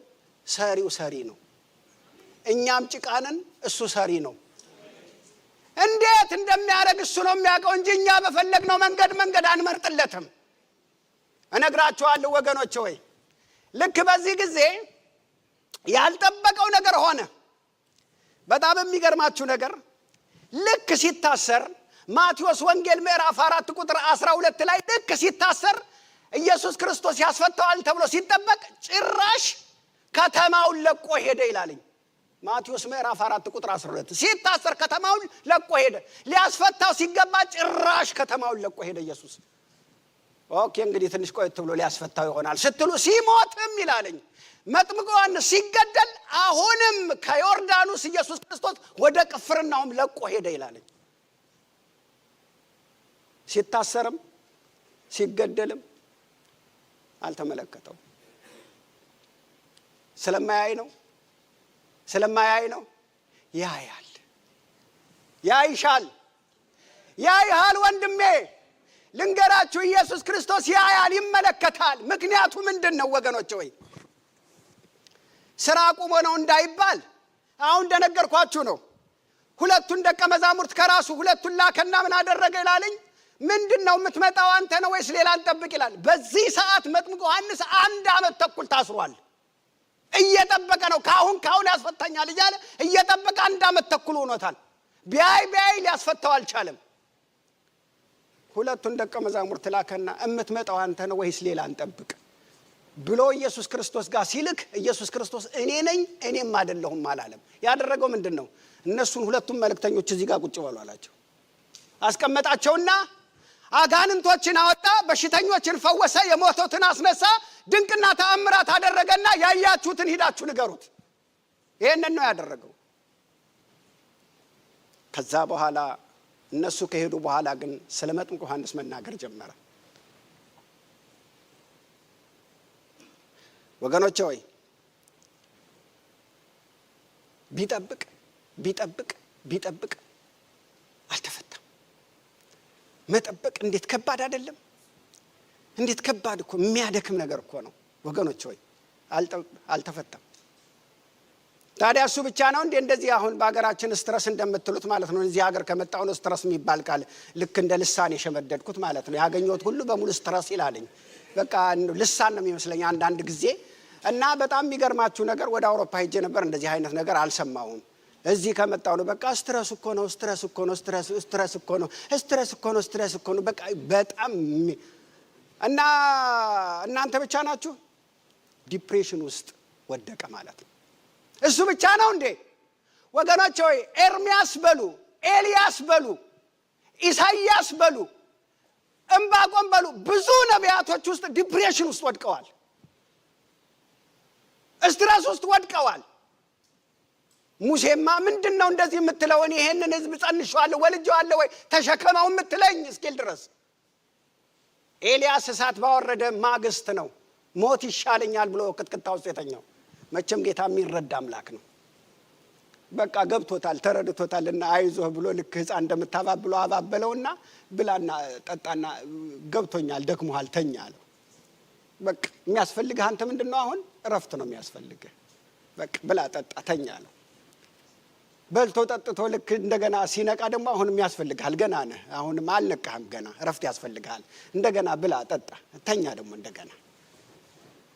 ሰሪው ሰሪ ነው። እኛም ጭቃንን እሱ ሰሪ ነው። እንዴት እንደሚያደርግ እሱ ነው የሚያውቀው እንጂ እኛ በፈለግነው መንገድ አንመርጥለትም። እነግራችኋለሁ ወገኖቼ ወይ ልክ በዚህ ጊዜ ያልጠበቀው ነገር ሆነ። በጣም የሚገርማችሁ ነገር ልክ ሲታሰር ማቴዎስ ወንጌል ምዕራፍ 4 ቁጥር 12 ላይ ልክ ሲታሰር ኢየሱስ ክርስቶስ ያስፈታዋል ተብሎ ሲጠበቅ ጭራሽ ከተማውን ለቆ ሄደ ይላልኝ። ማቴዎስ ምዕራፍ 4 ቁጥር 12 ሲታሰር ከተማውን ለቆ ሄደ። ሊያስፈታው ሲገባ ጭራሽ ከተማውን ለቆ ሄደ ኢየሱስ። ኦኬ እንግዲህ ትንሽ ቆይቶ ብሎ ሊያስፈታው ይሆናል ስትሉ ሲሞትም ይላልኝ መጥምቁ ዮሐንስ ሲገደል አሁንም ከዮርዳኖስ ኢየሱስ ክርስቶስ ወደ ቅፍርናሆም ለቆ ሄደ ይላልኝ። ሲታሰርም ሲገደልም አልተመለከተው። ስለማያይ ነው። ያያል ወንድሜ ልንገራችሁ ኢየሱስ ክርስቶስ ያያል ይመለከታል። ምክንያቱ ምንድነው ወገኖቼ ወይ ስራ አቁሞ ነው እንዳይባል አሁን እንደነገርኳችሁ ነው። ሁለቱን ደቀ መዛሙርት ከራሱ ሁለቱን ላከና ምን አደረገ ይላልኝ ምንድነው የምትመጣው አንተ ነው ወይስ ሌላ እንጠብቅ ይላል። በዚህ ሰዓት መጥምቁ ዮሐንስ 1 ዓመት ተኩል ታስሯል። እየጠበቀ ነው ካሁን ያስፈታኛል እያለ እየጠበቀ 1 ዓመት ተኩል ሆኖታል። ቢያይ ሊያስፈታው አልቻለም። ሁለቱን ደቀ መዛሙርት ላከና እምትመጣው አንተ ነው ወይስ ሌላ እንጠብቅ ብሎ ኢየሱስ ክርስቶስ ጋር ሲልክ ኢየሱስ ክርስቶስ እኔ ነኝ እኔም አይደለሁም አላለም። ያደረገው ምንድነው? እነሱን ሁለቱም መልእክተኞች እዚህ ጋር ቁጭ በሉ አላቸው። አስቀመጣቸውና አጋንንቶችን አወጣ፣ በሽተኞችን ፈወሰ፣ የሞቱትን አስነሳ፣ ድንቅና ተአምራት አደረገና ያያችሁትን ሂዳችሁ ንገሩት። ይሄንን ነው ያደረገው። ከዛ በኋላ እነሱ ከሄዱ በኋላ ግን ስለ መጥምቁ ዮሐንስ መናገር ጀመረ። ወገኖቼ ሆይ ቢጠብቅ አልተፈታም። መጠበቅ እንዴት ከባድ አይደለም! እንዴት ከባድ እኮ የሚያደክም ነገር እኮ ነው ወገኖቼ ሆይ። አልተፈታም። ታዲያ እሱ ብቻ ነው እንዴ እንደዚህ አሁን በአገራችን ስትረስ እንደምትሉት ማለት ነው? እዚህ ሀገር ከመጣው ነው ስትረስ የሚባል ቃል ልክ እንደ ልሳን የሸመደድኩት ማለት ነው። ያገኘሁት ሁሉ በሙሉ ስትረስ ይላልኝ። በቃ ልሳን ነው የሚመስለኝ አንዳንድ ጊዜ። እና በጣም የሚገርማችሁ ነገር ወደ አውሮፓ ሄጄ ነበር፣ እንደዚህ አይነት ነገር አልሰማሁም። እዚህ ከመጣው ነው በቃ ስትረስ እኮ ነው በቃ በጣም እና እናንተ ብቻ ናችሁ ዲፕሬሽን ውስጥ ወደቀ ማለት ነው። እሱ ብቻ ነው እንዴ ወገኖቼ ሆይ? ኤርሚያስ በሉ፣ ኤልያስ በሉ፣ ኢሳይያስ በሉ፣ ዕንባቆም በሉ፣ ብዙ ነቢያቶች ውስጥ ዲፕሬሽን ውስጥ ወድቀዋል። ስትረስ ውስጥ ወድቀዋል። ሙሴማ ምንድነው እንደዚህ የምትለው? እኔ ይሄንን ህዝብ ጸንሼዋለሁ ወልጄዋለሁ ወይ ተሸከመው የምትለኝ እስኪል ድረስ። ኤልያስ እሳት ባወረደ ማግስት ነው ሞት ይሻለኛል ብሎ ቅጥቅጣ ውስጥ የተኛው። መቼም ጌታ የሚረዳ አምላክ ነው። በቃ ገብቶታል፣ ተረድቶታልና አይዞህ ብሎ ልክ ህፃን እንደምታባብለው አባበለውና ብላና ጠጣና ገብቶኛል፣ ደክሞሃል፣ ተኛ አለው። በቃ የሚያስፈልግህ አንተ ምንድነው? አሁን እረፍት ነው የሚያስፈልግህ። በቃ ብላ ጠጣ፣ ተኛ አለው። በልቶ ጠጥቶ ልክ እንደገና ሲነቃ ደግሞ አሁንም ያስፈልጋል፣ ገና ነህ፣ አሁንም አልነቃህም፣ ገና እረፍት ያስፈልጋል። እንደገና ብላ ጠጣ፣ ተኛ ደግሞ እንደገና።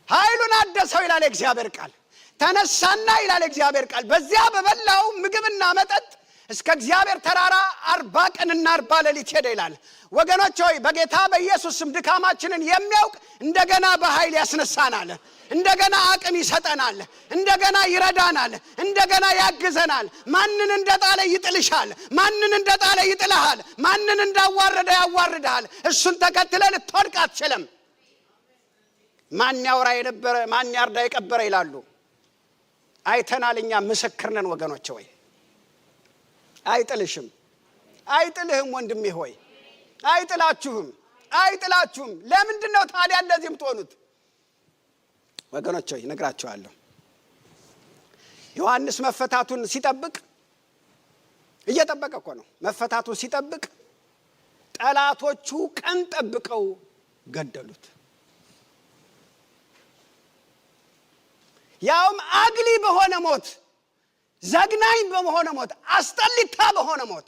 ኃይሉን አደሰው ይላል እግዚአብሔር ቃል። ተነሳና ይላል እግዚአብሔር ቃል በዚያ በበላው ምግብና መጠጥ እስከ እግዚአብሔር ተራራ 40 ቀንና 40 ሌሊት ሄደ ይላል። ወገኖች ሆይ በጌታ በኢየሱስ ስም ድካማችንን የሚያውቅ እንደገና በኃይል ያስነሳናል፣ እንደገና አቅም ይሰጠናል፣ እንደገና ይረዳናል፣ እንደገና ያግዘናል። ማንን እንደጣለ ይጥልሻል፣ ማንን እንደጣለ ይጥልሃል፣ ማንን እንዳዋረደ ያዋርድሃል። እሱን ተከትለ ልትወድቅ አትችልም። ማን ያወራ የነበረ ማን ያርዳ የቀበረ ይላሉ። አይተናል፣ እኛ ምስክር ነን ወገኖቼ ሆይ። አይጥልሽም፣ አይጥልህም ወንድሜ ሆይ፣ አይጥላችሁም። ለምንድን ነው ታዲያ እንደዚህ የምትሆኑት? ወገኖቼ ሆይ ነግራችኋለሁ። ዮሐንስ መፈታቱን ሲጠብቅ እየጠበቀ እኮ ነው። መፈታቱን ሲጠብቅ ጠላቶቹ ቀን ጠብቀው ገደሉት። ያውም አግሊ በሆነ ሞት፣ ዘግናኝ በሆነ ሞት፣ አስጠሊታ በሆነ ሞት፣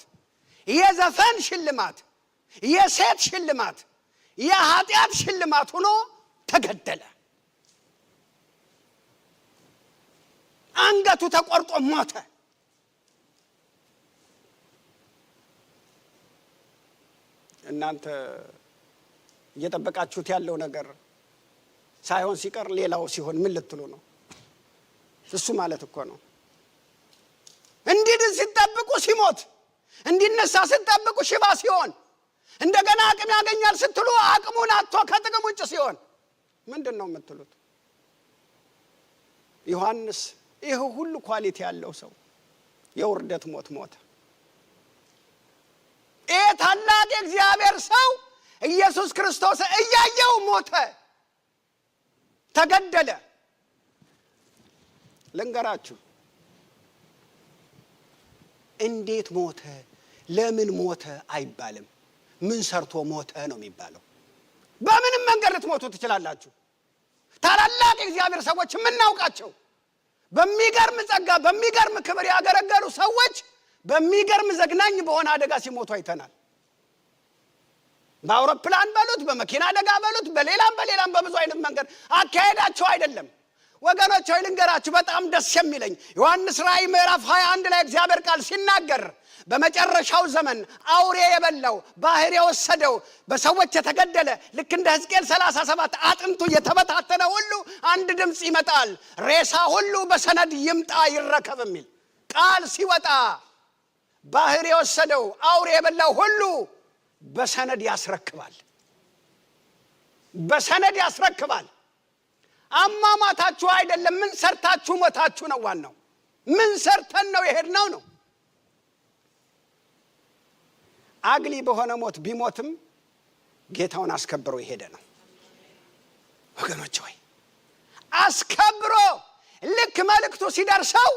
የዘፈን ሽልማት፣ የሴት ሽልማት፣ የኃጢአት ሽልማት ሆኖ ተገደለ። አንገቱ ተቆርጦ ሞተ። እናንተ እየጠበቃችሁት ያለው ነገር ሳይሆን ሲቀር ሌላው ሲሆን ምን ልትሉ ነው? እሱ ማለት እኮ ነው እንዲድን ሲጠብቁ ሲሞት፣ እንዲነሳ ሲጠብቁ ሽባ ሲሆን፣ እንደገና አቅም ያገኛል ስትሉ አቅሙን አጥቶ ከጥቅም ውጭ ሲሆን ምንድን ነው የምትሉት? ዮሐንስ ይህ ሁሉ ኳሊቲ ያለው ሰው የውርደት ሞት ሞተ። ይህ ታላቅ የእግዚአብሔር ሰው ኢየሱስ ክርስቶስ እያየው ሞተ፣ ተገደለ። ልንገራችሁ፣ እንዴት ሞተ፣ ለምን ሞተ አይባልም። ምን ሰርቶ ሞተ ነው የሚባለው። በምንም መንገድ ልትሞቱ ትችላላችሁ። ታላላቅ የእግዚአብሔር ሰዎች የምናውቃቸው በሚገርም ጸጋ በሚገርም ክብር ያገለገሉ ሰዎች በሚገርም ዘግናኝ በሆነ አደጋ ሲሞቱ አይተናል። በአውሮፕላን በሉት፣ በመኪና አደጋ በሉት፣ በሌላም በብዙ አይነት መንገድ አካሄዳቸው አይደለም ወገኖች ሆይ ልንገራችሁ በጣም ደስ የሚለኝ ዮሐንስ ራእይ ምዕራፍ 21 ላይ እግዚአብሔር ቃል ሲናገር በመጨረሻው ዘመን አውሬ የበላው ባህር የወሰደው በሰዎች የተገደለ ልክ እንደ ሕዝቅኤል 37 አጥንቱ የተበታተነ ሁሉ አንድ ድምጽ ይመጣል፣ ሬሳ ሁሉ በሰነድ ይምጣ ይረከብ የሚል ቃል ሲወጣ ባህር የወሰደው አውሬ የበላው ሁሉ በሰነድ ያስረክባል። በሰነድ ያስረክባል። አሟሟታችሁ አይደለም ምን ሰርታችሁ ሞታችሁ ነው ዋናው። ምን ሰርተን ነው የሄድነው ነው። አግሊ በሆነ ሞት ቢሞትም ጌታውን አስከብሮ የሄደ ነው ወገኖች ሆይ። አስከብሮ ልክ መልእክቱ ሲደርሰው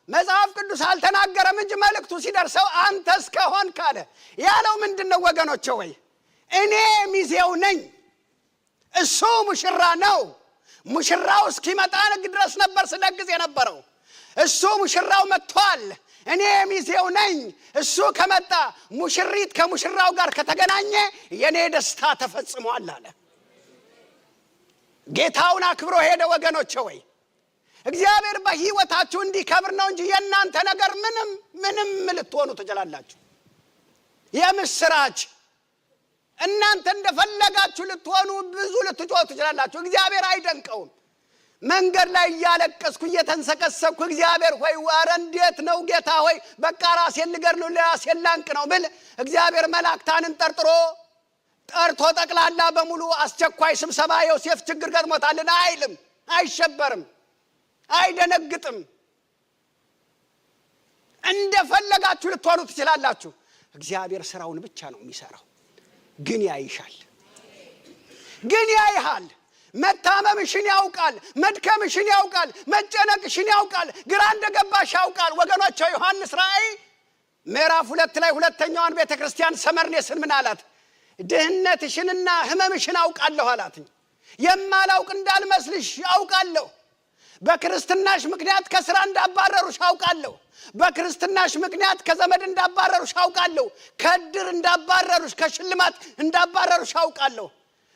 መጽሐፍ ቅዱስ አልተናገረም እንጂ መልእክቱ ሲደርሰው አንተ እስከሆን ካለ ያለው ምንድነው ወገኖች ሆይ? እኔ ሚዜው ነኝ፣ እሱ ሙሽራ ነው። ሙሽራው እስኪመጣ ድረስ ነበር ስለግዝ የነበረው። እሱ ሙሽራው መጥቷል፣ እኔ ሚዜው ነኝ። እሱ ከመጣ ሙሽሪት ከሙሽራው ጋር ከተገናኘ የኔ ደስታ ተፈጽሟል አለ። ጌታውን አክብሮ ሄደ ወገኖች ሆይ። እግዚአብሔር በህይወታችሁ እንዲከብር ነው እንጂ የእናንተ ነገር ምንም ልትሆኑ ትችላላችሁ። የምስራች እናንተ እንደፈለጋችሁ ልትሆኑ ብዙ ልትጮሁ ትችላላችሁ። እግዚአብሔር አይደንቀውም። መንገድ ላይ እያለቀስኩ እየተንሰቀሰቅኩ እግዚአብሔር ሆይ ኧረ እንዴት ነው ጌታ ሆይ በቃ ራሴን ልገድል ራሴን ላንቅ ነው ብል እግዚአብሔር መላእክታንን ጠርቶ ጠቅላላ በሙሉ አስቸኳይ ስብሰባ ዮሴፍ ችግር ገጥሞታልና አይልም፣ አይሸበርም፣ አይደነግጥም። እንደፈለጋችሁ ልትሆኑ ትችላላችሁ። እግዚአብሔር ስራውን ብቻ ነው የሚሰራው። ግን ያይሻል፣ ግን ያይሃል። መታመምሽን ያውቃል፣ መድከምሽን ያውቃል፣ መጨነቅሽን ያውቃል፣ ግራ እንደገባሽ ያውቃል ወገኖች። ዮሐንስ ራእይ ምዕራፍ 2 ላይ ሁለተኛዋን ቤተክርስቲያን ሰመርኔስን ምን አላት? ድህነትሽንና ህመምሽን አውቃለሁ አላት። የማላውቅ እንዳልመስልሽ ያውቃለሁ። በክርስትናሽ ምክንያት ከስራ እንዳባረሩሽ አውቃለሁ። በክርስትናሽ ምክንያት ከዘመድ እንዳባረሩሽ አውቃለሁ። ከድር እንዳባረሩሽ፣ ከሽልማት እንዳባረሩሽ አውቃለሁ።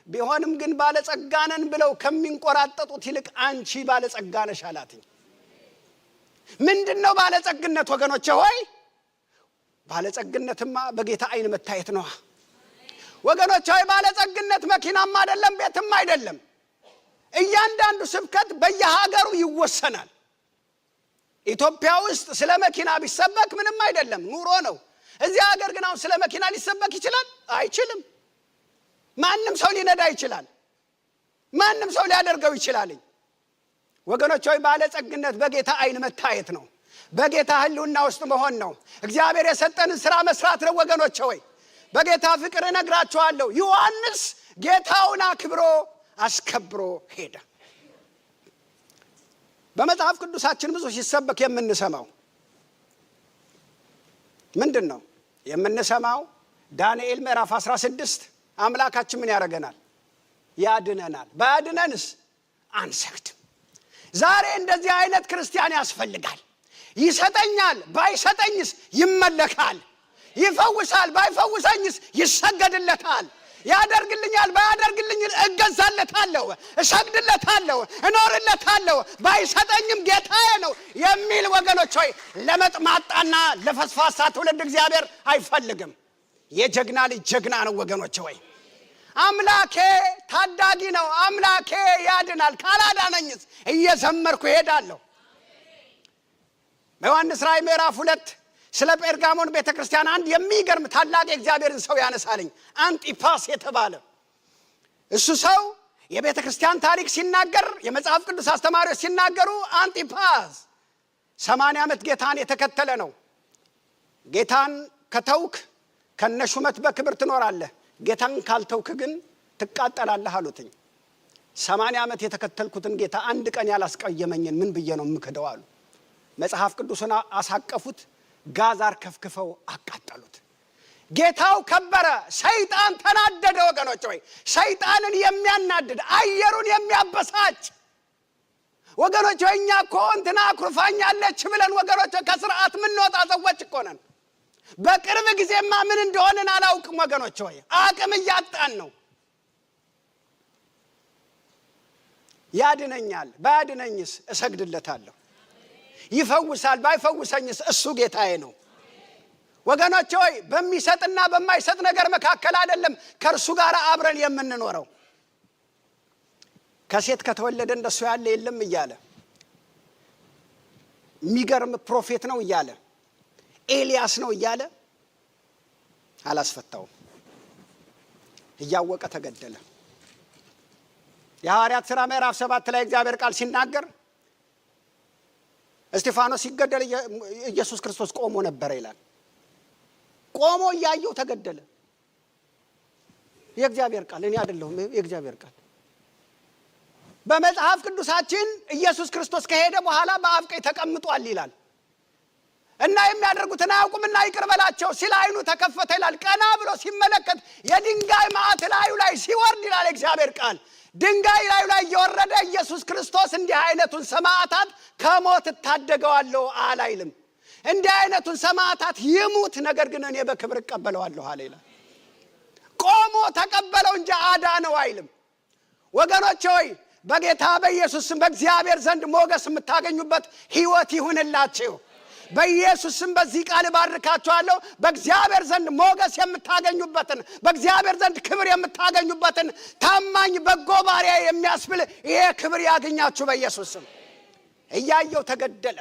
ቢሆንም ግን ባለጸጋነን ብለው ከሚንቆራጠጡት ይልቅ አንቺ ባለጸጋነሽ አላትኝ። ምንድነው ባለጸግነት ወገኖቼ ሆይ? ባለጸግነትማ በጌታ አይን መታየት ነው ወገኖቼ ሆይ። ባለጸግነት መኪናም አይደለም፣ ቤትም አይደለም። እያንዳንዱ ስብከት በየሀገሩ ይወሰናል። ኢትዮጵያ ውስጥ ስለ መኪና ቢሰበክ ምንም አይደለም፣ ኑሮ ነው። እዚህ ሀገር ግን አሁን ስለ መኪና ሊሰበክ ይችላል? አይችልም። ማንም ሰው ሊነዳ ይችላል፣ ማንም ሰው ሊያደርገው ይችላል። ወገኖች ሆይ ባለጸግነት በጌታ አይን መታየት ነው፣ በጌታ ህልውና ውስጥ መሆን ነው፣ እግዚአብሔር የሰጠንን ስራ መስራት ነው ወገኖች ሆይ። በጌታ ፍቅር እነግራችኋለሁ፣ ዮሐንስ ጌታውን አስከብሮ ሄደ። በመጽሐፍ ቅዱሳችን ብዙ ሲሰበክ የምንሰማው ምንድን ነው? የምንሰማው ዳንኤል ምዕራፍ 16 አምላካችን ምን ያደርገናል? ያድነናል። ባያድነንስ አንሰግድም። ዛሬ እንደዚህ አይነት ክርስቲያን ያስፈልጋል። ይሰጠኛል፣ ባይሰጠኝስ ይመለካል። ይፈውሳል፣ ባይፈውሰኝስ ይሰገድለታል። ያደርግልኛል፣ ባያደርግልኝ እገዛለታለሁ፣ እሰግድለታለሁ፣ እኖርለታለሁ፣ ባይሰጠኝም ጌታዬ ነው የሚል ወገኖች ሆይ ለመጥማጣና ለፈስፋሳ ትውልድ እግዚአብሔር አይፈልግም። የጀግና ልጅ ጀግና ነው ወገኖች ሆይ። አምላኬ ታዳጊ ነው፣ አምላኬ ያድናል። ካላዳነኝስ እየዘመርኩ እሄዳለሁ። በዮሐንስ ራእይ ምዕራፍ 2 ስለ ጴርጋሞን ቤተክርስቲያን አንድ የሚገርም ታላቅ የእግዚአብሔርን ሰው ያነሳልኝ። አንጢፓስ የተባለ እሱ ሰው የቤተክርስቲያን ታሪክ ሲናገር፣ የመጽሐፍ ቅዱስ አስተማሪዎች ሲናገሩ አንጢፓስ 80 ዓመት ጌታን የተከተለ ነው። ጌታን ከተውክ ከነሹመት በክብር ትኖራለህ፣ ጌታን ካልተውክ ግን ትቃጠላለህ አሉትኝ። 80 ዓመት የተከተልኩትን ጌታ አንድ ቀን ያላስቀየመኝን ምን ብዬ ነው የምክደው አሉ። መጽሐፍ ቅዱስን አሳቀፉት፣ ጋዛር ከፍክፈው አቃጠሉት። ጌታው ከበረ፣ ሰይጣን ተናደደ ወገኖች ሆይ። ሰይጣንን የሚያናድድ አየሩን የሚያበሳጭ ወገኖች ሆይ እኛ እኮ እንትና አኩርፋኛለች ብለን ወገኖች ከስርዓት ምንወጣ ሰዎች እኮ ነን። በቅርብ ጊዜማ ምን እንደሆነን አላውቅም ወገኖች ሆይ። አቅም እያጣን ነው። ያድነኛል፣ ባያድነኝስ እሰግድለታለሁ። ይፈውሳል፣ ባይፈውሰኝስ እሱ ጌታዬ ነው። ወገኖቼ ሆይ በሚሰጥና በማይሰጥ ነገር መካከል አይደለም ከእርሱ ጋር አብረን የምንኖረው። ከሴት ከተወለደ እንደሱ ያለ የለም እያለ የሚገርም ፕሮፌት ነው እያለ ኤልያስ ነው እያለ አላስፈታውም። እያወቀ ተገደለ። የሐዋርያት ሥራ ምዕራፍ 7 ላይ እግዚአብሔር ቃል ሲናገር እስጢፋኖስ ሲገደል ኢየሱስ ክርስቶስ ቆሞ ነበር ይላል። ቆሞ እያየው ተገደለ። የእግዚአብሔር ቃል እኔ አይደለሁም፣ የእግዚአብሔር ቃል። በመጽሐፍ ቅዱሳችን ኢየሱስ ክርስቶስ ከሄደ በኋላ በአብ ቀኝ ተቀምጧል ይላል እና የሚያደርጉትን አያውቁምና ይቅር በላቸው ሲል ዓይኑ ተከፈተ ይላል። ቀና ብሎ ሲመለከት የድንጋይ መዓት ላዩ ላይ ሲወርድ ይላል እግዚአብሔር ቃል። ድንጋይ ላዩ ላይ እየወረደ ኢየሱስ ክርስቶስ እንዲህ አይነቱን ሰማዕታት ከሞት እታደገዋለሁ አላይልም። እንዲህ አይነቱን ሰማዕታት ይሙት፣ ነገር ግን እኔ በክብር እቀበለዋለሁ አለ ይላል። ቆሞ ተቀበለው እንጂ አዳነው አይልም። ወገኖቼ ሆይ በጌታ በኢየሱስ ስም በእግዚአብሔር ዘንድ ሞገስ የምታገኙበት ሕይወት ይሁንላችሁ። በኢየሱስ ስም በዚህ ቃል ባርካችኋለሁ። በእግዚአብሔር ዘንድ ሞገስ የምታገኙበትን፣ በእግዚአብሔር ዘንድ ክብር የምታገኙበትን ታማኝ በጎ ባሪያ የሚያስብል ይሄ ክብር ያገኛችሁ በኢየሱስ ስም። እያየው ተገደለ።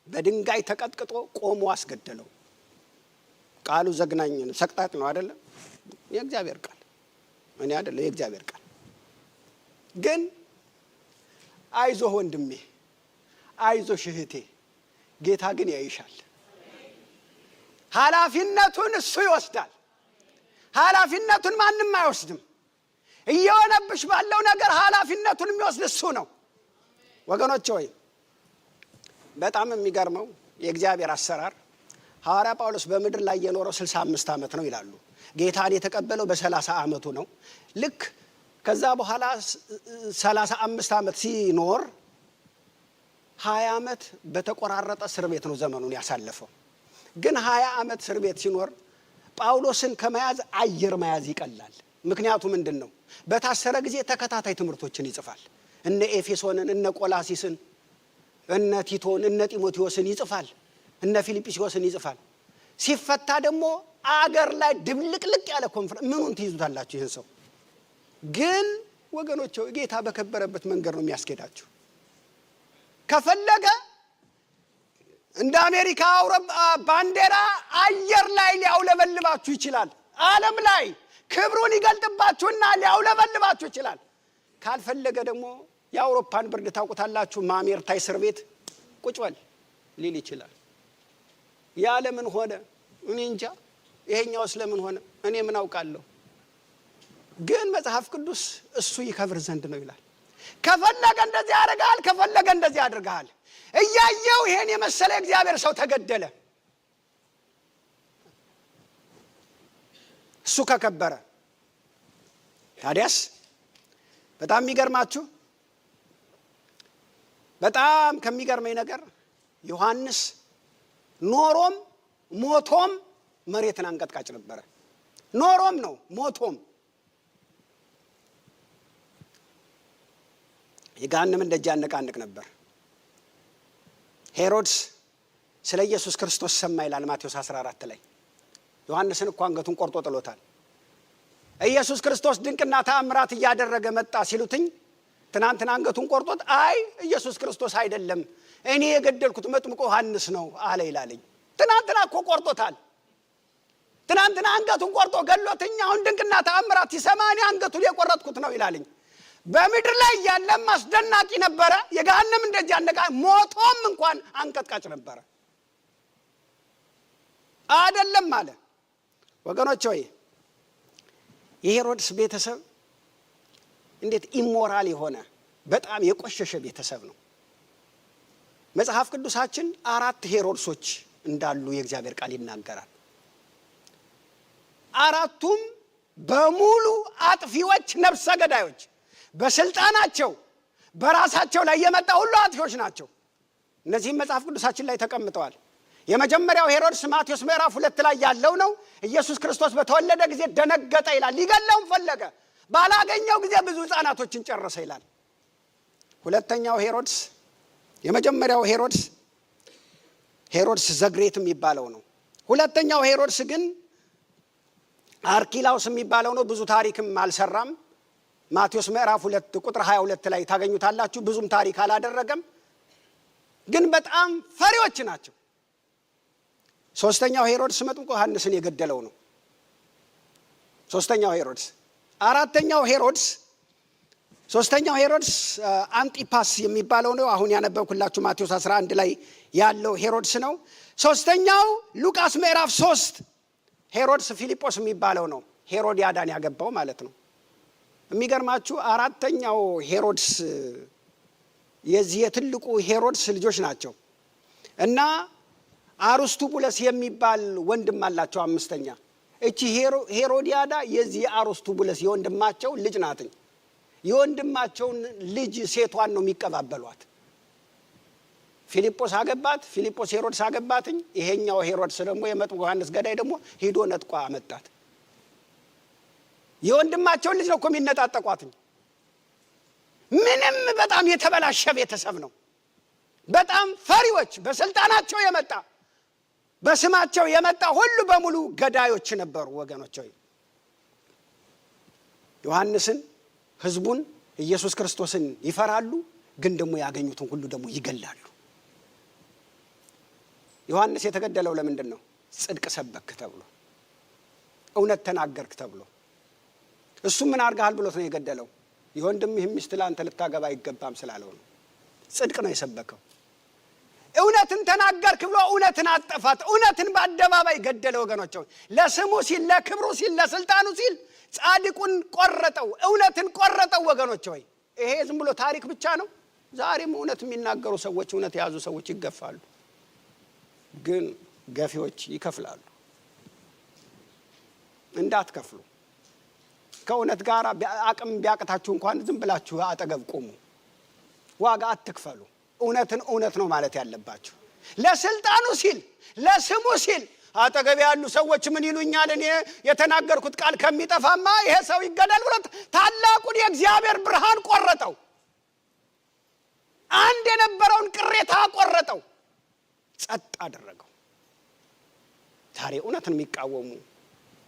በድንጋይ ተቀጥቅጦ ቆሞ አስገደለው። ቃሉ ዘግናኝ ነው፣ ሰቅጣጥ ነው አይደለም? የእግዚአብሔር ቃል እኔ አይደለም፣ የእግዚአብሔር ቃል ግን አይዞህ ወንድሜ፣ አይዞሽ እህቴ፣ ጌታ ግን ያይሻል። ኃላፊነቱን እሱ ይወስዳል። ኃላፊነቱን ማንም አይወስድም። እየሆነብሽ ባለው ነገር ኃላፊነቱን የሚወስድ እሱ ነው። ወገኖቼ ሆይ በጣም የሚገርመው የእግዚአብሔር አሰራር፣ ሐዋርያ ጳውሎስ በምድር ላይ የኖረው 65 ዓመት ነው ይላሉ። ጌታን የተቀበለው በ30 ዓመቱ ነው። ልክ ከዛ በኋላ 35 ዓመት ሲኖር 20 ዓመት በተቆራረጠ እስር ቤት ነው ዘመኑን ያሳለፈው። ግን 20 ዓመት እስር ቤት ሲኖር ጳውሎስን ከመያዝ አየር መያዝ ይቀላል። ምክንያቱ ምንድን ነው? በታሰረ ጊዜ ተከታታይ ትምህርቶችን ይጽፋል። እነ ኤፌሶንን፣ እነ ቆላሲስን፣ እነ ቲቶን፣ እነ ጢሞቴዎስን ይጽፋል። እነ ፊልጵስዩስን ይጽፋል። ሲፈታ ደግሞ አገር ላይ ድብልቅልቅ ያለ ኮንፈረንስ። ምኑን ትይዙታላችሁ ይህን ሰው? ግን ወገኖቼ ጌታ በከበረበት መንገድ ነው የሚያስኬዳችሁ። ከፈለገ እንደ አሜሪካ ባንዲራ አየር ላይ ሊያውለበልባችሁ ይችላል። ዓለም ላይ ክብሩን ይገልጥባችሁና ሊያውለበልባችሁ ይችላል። ካልፈለገ ደግሞ የአውሮፓን ብርድ ታውቁታላችሁ። ማሜርታ እስር ቤት ቁጭ በል ሊል ይችላል። ያ ለምን ሆነ እኔ እንጃ፣ ይሄኛው ስለምን ሆነ እኔ ምን አውቃለሁ። ግን መጽሐፍ ቅዱስ እሱ ይከብር ዘንድ ነው ይላል። ከፈለገ እንደዚህ ያደርጋል፣ ከፈለገ እንደዚህ ያደርጋል። እያየው ይሄን የመሰለ እግዚአብሔር ሰው ተገደለ። እሱ ከከበረ ታዲያስ በጣም የሚገርማችሁ፣ በጣም ከሚገርመኝ ነገር ዮሐንስ ኖሮም ሞቶም መሬትን አንቀጥቃጭ ነበረ። ኖሮም ነው ሞቶም የገሃነምን ደጅ ያነቃንቅ ነበር። ሄሮድስ ስለ ኢየሱስ ክርስቶስ ሰማ ይላል ማቴዎስ 14 ላይ። ዮሐንስን እኮ አንገቱን ቆርጦ ጥሎታል። ኢየሱስ ክርስቶስ ድንቅና ተአምራት እያደረገ መጣ ሲሉትኝ ትናንትና አንገቱን ቆርጦት፣ አይ ኢየሱስ ክርስቶስ አይደለም እኔ የገደልኩት መጥምቁ ዮሐንስ ነው አለ ይላልኝ። ትናንትና እኮ ቆርጦታል። ትናንትና አንገቱን ቆርጦ ገሎትኝ አሁን ድንቅና ተአምራት ሲሰማ እኔ አንገቱን የቆረጥኩት ነው ይላልኝ። በምድር ላይ ያለም አስደናቂ ነበረ። የገሃነም ደጅ ያነቃ፣ ሞቶም እንኳን አንቀጥቃጭ ነበረ። አይደለም አለ። ወገኖች ሆይ የሄሮድስ ቤተሰብ እንዴት ኢሞራል የሆነ በጣም የቆሸሸ ቤተሰብ ነው። መጽሐፍ ቅዱሳችን 4 ሄሮድሶች እንዳሉ የእግዚአብሔር ቃል ይናገራል። 4ቱም በሙሉ አጥፊዎች፣ ነፍሰ ገዳዮች፣ በስልጣናቸው በራሳቸው ላይ የመጣ ሁሉ አጥፊዎች ናቸው። እነዚህም መጽሐፍ ቅዱሳችን ላይ ተቀምጠዋል። የመጀመሪያው ሄሮድስ ማቴዎስ ምዕራፍ 2 ላይ ያለው ነው። ኢየሱስ ክርስቶስ በተወለደ ጊዜ ደነገጠ ይላል። ሊገለውም ፈለገ። ባላገኘው ጊዜ ብዙ ሕፃናቶችን ጨረሰ ይላል። ሁለተኛው ሄሮድስ፣ የመጀመሪያው ሄሮድስ ዘግሬት የሚባለው ነው። ሁለተኛው ሄሮድስ ግን አርኪላውስ የሚባለው ነው። ብዙ ታሪክም አልሰራም። ማቴዎስ ምዕራፍ 2 ቁጥር 22 ላይ ታገኙታላችሁ። ብዙም ታሪክ አላደረገም፣ ግን በጣም ፈሪዎች ናቸው። ሶስተኛው ሄሮድስ መጥምቁ ዮሐንስን የገደለው ነው። ሶስተኛው ሄሮድስ። ሶስተኛው ሄሮድስ አንጢፓስ የሚባለው ነው። አሁን ያነበብኩላችሁ ማቴዎስ 11 ላይ ያለው ሄሮድስ ነው። ሶስተኛው ሉቃስ ምዕራፍ 3 ሄሮድስ ፊልጶስ የሚባለው ነው። ሄሮድያዳን ያገባው ማለት ነው። የሚገርማችሁ አራተኛው ሄሮድስ የዚህ የትልቁ ሄሮድስ ልጆች ናቸው እና አርስቱቡለስ የሚባል ወንድም አላቸው። አምስተኛ እቺ ሄሮድያዳ የዚህ አርስቱቡለስ የወንድማቸው ልጅ ናትኝ። የወንድማቸውን ልጅ ሴቷን ነው የሚቀባበሏት። ፊልጶስ አገባት፣ ፊልጶስ ሄሮድስ አገባትኝ። ይሄኛው ሄሮድስ ደግሞ የመጥምቁ ዮሐንስ ገዳይ ደግሞ ሂዶ ነጥቋ አመጣት። የወንድማቸውን ልጅ ነው እኮ የሚነጣጠቋትኝ። ምንም በጣም የተበላሸ ቤተሰብ ነው። በጣም ፈሪዎች፣ በስልጣናቸው የመጣ በስማቸው የመጣ ሁሉ በሙሉ ገዳዮች ነበሩ ወገኖች ሆይ። ዮሐንስን፣ ህዝቡን፣ ኢየሱስ ክርስቶስን ይፈራሉ፣ ግን ደግሞ ያገኙትን ሁሉ ደግሞ ይገላሉ። ዮሐንስ የተገደለው ለምንድን ነው? ጽድቅ ሰበክ ተብሎ፣ እውነት ተናገርክ ተብሎ። እሱ ምን አድርገሃል ብሎት ነው የገደለው? የወንድምህ ሚስት ለአንተ ልታገባ አይገባም ስላለው ነው። ጽድቅ ነው የሰበከው። እውነትን ተናገርክ ብሎ እውነትን አጠፋት። እውነትን በአደባባይ ገደለ ወገኖች ሆይ። ለስሙ ሲል፣ ለክብሩ ሲል፣ ለስልጣኑ ሲል ጻድቁን ቆረጠው፣ እውነትን ቆረጠው ወገኖች ሆይ። ይሄ ዝም ብሎ ታሪክ ብቻ ነው። ዛሬም እውነት የሚናገሩ ሰዎች፣ እውነት የያዙ ሰዎች ይገፋሉ፣ ግን ገፊዎች ይከፍላሉ። እንዳትከፍሉ። ከእውነት ጋር አቅም ቢያቅታችሁ እንኳን ዝም ብላችሁ አጠገብ ቁሙ። ዋጋ አትክፈሉ። እውነትን እውነት ነው ማለት ያለባችሁ። ለስልጣኑ ሲል፣ ለስሙ ሲል አጠገብ ያሉ ሰዎች ምን ይሉኛል እኔ የተናገርኩት ቃል ከሚጠፋማ ይሄ ሰው ይገደል ብሎ ታላቁን የእግዚአብሔር ብርሃን ቆረጠው። አንድ የነበረውን ቅሬታ ቆረጠው፣ ጸጥ አደረገው። ዛሬ እውነትን የሚቃወሙ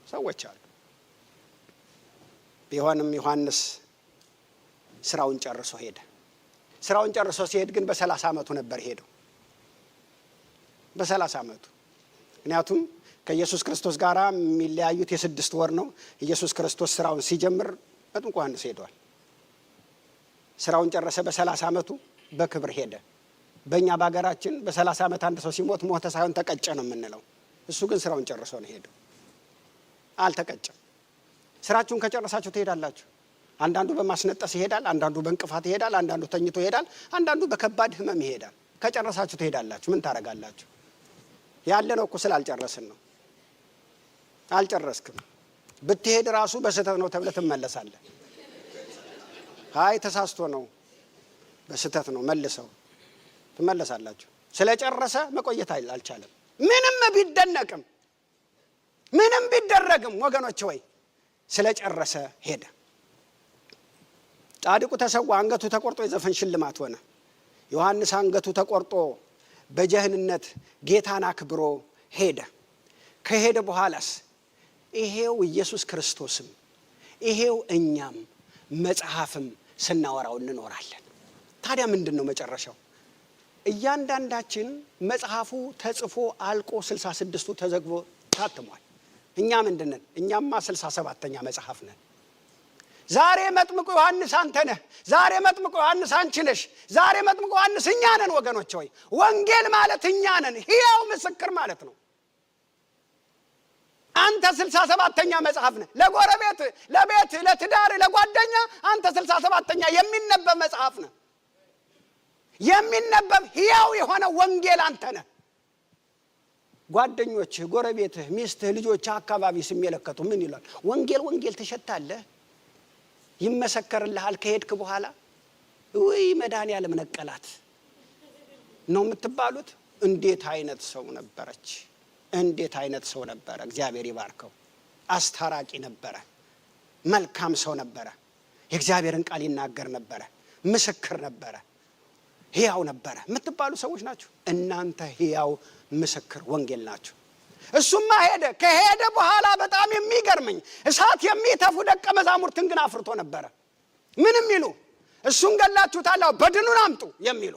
ሰዎች አሉ። ቢሆንም ዮሐንስ ስራውን ጨርሶ ሄደ። ስራውን ጨርሶ ሲሄድ ግን በ30 ዓመቱ ነበር ሄደው። በ30 ዓመቱ። ምክንያቱም ከኢየሱስ ክርስቶስ ጋር የሚለያዩት የ6 ወር ነው። ኢየሱስ ክርስቶስ ስራውን ሲጀምር መጥምቁ ዮሐንስ ሄዷል። ስራውን ጨረሰ። በ30 ዓመቱ በክብር ሄደ። በእኛ በሀገራችን በ30 ዓመት አንድ ሰው ሲሞት ሞተ ሳይሆን ተቀጨ ነው የምንለው። እሱ ግን ስራውን ጨርሶ ነው ሄደው። አልተቀጨም። ስራችሁን ከጨረሳችሁ ትሄዳላችሁ። አንዳንዱ በማስነጠስ ይሄዳል፣ አንዳንዱ በእንቅፋት ይሄዳል፣ አንዳንዱ ተኝቶ ይሄዳል፣ አንዳንዱ በከባድ ህመም ይሄዳል። ከጨረሳችሁ ትሄዳላችሁ። ምን ታረጋላችሁ? ያለነው እኮ ስላልጨረስን ነው። አልጨረስክም ብትሄድ ራሱ በስህተት ነው ተብለህ ትመለሳለህ። አይ ተሳስቶ ነው፣ በስህተት ነው፣ መልሰው ትመለሳላችሁ። ስለጨረሰ መቆየት አልቻለም። ምንም ቢደነቅም ምንም ቢደረግም ወገኖች ወይ ስለጨረሰ ሄደ። ጻድቁ ተሰዋ፣ አንገቱ ተቆርጦ የዘፈን ሽልማት ሆነ። ዮሐንስ አንገቱ ተቆርጦ በጀህንነት ጌታን አክብሮ ሄደ። ከሄደ በኋላስ ይሄው ኢየሱስ ክርስቶስም ይሄው እኛም መጽሐፍም ስናወራው እንኖራለን። ታዲያ ምንድን ነው መጨረሻው? እያንዳንዳችን መጽሐፉ ተጽፎ አልቆ 66ቱ ተዘግቦ ታትሟል። እኛ ምንድነን? እኛማ 67ኛ መጽሐፍ ነን። ዛሬ መጥምቁ ዮሐንስ አንተ ነህ። ዛሬ መጥምቁ ዮሐንስ አንቺ ነሽ። ዛሬ መጥምቁ ዮሐንስ እኛ ነን ወገኖች ሆይ። ወንጌል ማለት እኛ ነን፣ ሕያው ምስክር ማለት ነው። አንተ 67ኛ መጽሐፍ ነህ። ለጎረቤት፣ ለቤት፣ ለትዳር፣ ለጓደኛ አንተ 67ኛ የሚነበብ መጽሐፍ ነህ። የሚነበብ ሕያው የሆነ ወንጌል አንተ ነህ። ጓደኞችህ፣ ጎረቤትህ፣ ሚስትህ፣ ልጆችህ አካባቢ ሲመለከቱ ምን ይላል? ወንጌል ወንጌል ትሸታለህ፣ ይመሰከርልሃል። ከሄድክ በኋላ ወይ መድኃኒዓለም ነቀላት ነው የምትባሉት። እንዴት አይነት ሰው ነበረች! እንዴት አይነት ሰው ነበረ! እግዚአብሔር ይባርከው። አስታራቂ ነበረ፣ መልካም ሰው ነበረ፣ የእግዚአብሔርን ቃል ይናገር ነበረ። ምስክር ነበረ፣ ሕያው ነበረ የምትባሉ ሰዎች ናችሁ። እናንተ ሕያው ምስክር ወንጌል ናችሁ። እሱማ ሄደ። ከሄደ በኋላ በጣም የሚገርመኝ እሳት የሚተፉ ደቀ መዛሙርትን ግን አፍርቶ ነበረ። ምን የሚሉ? እሱን ገላችሁታል፣ በድኑን አምጡ የሚሉ፣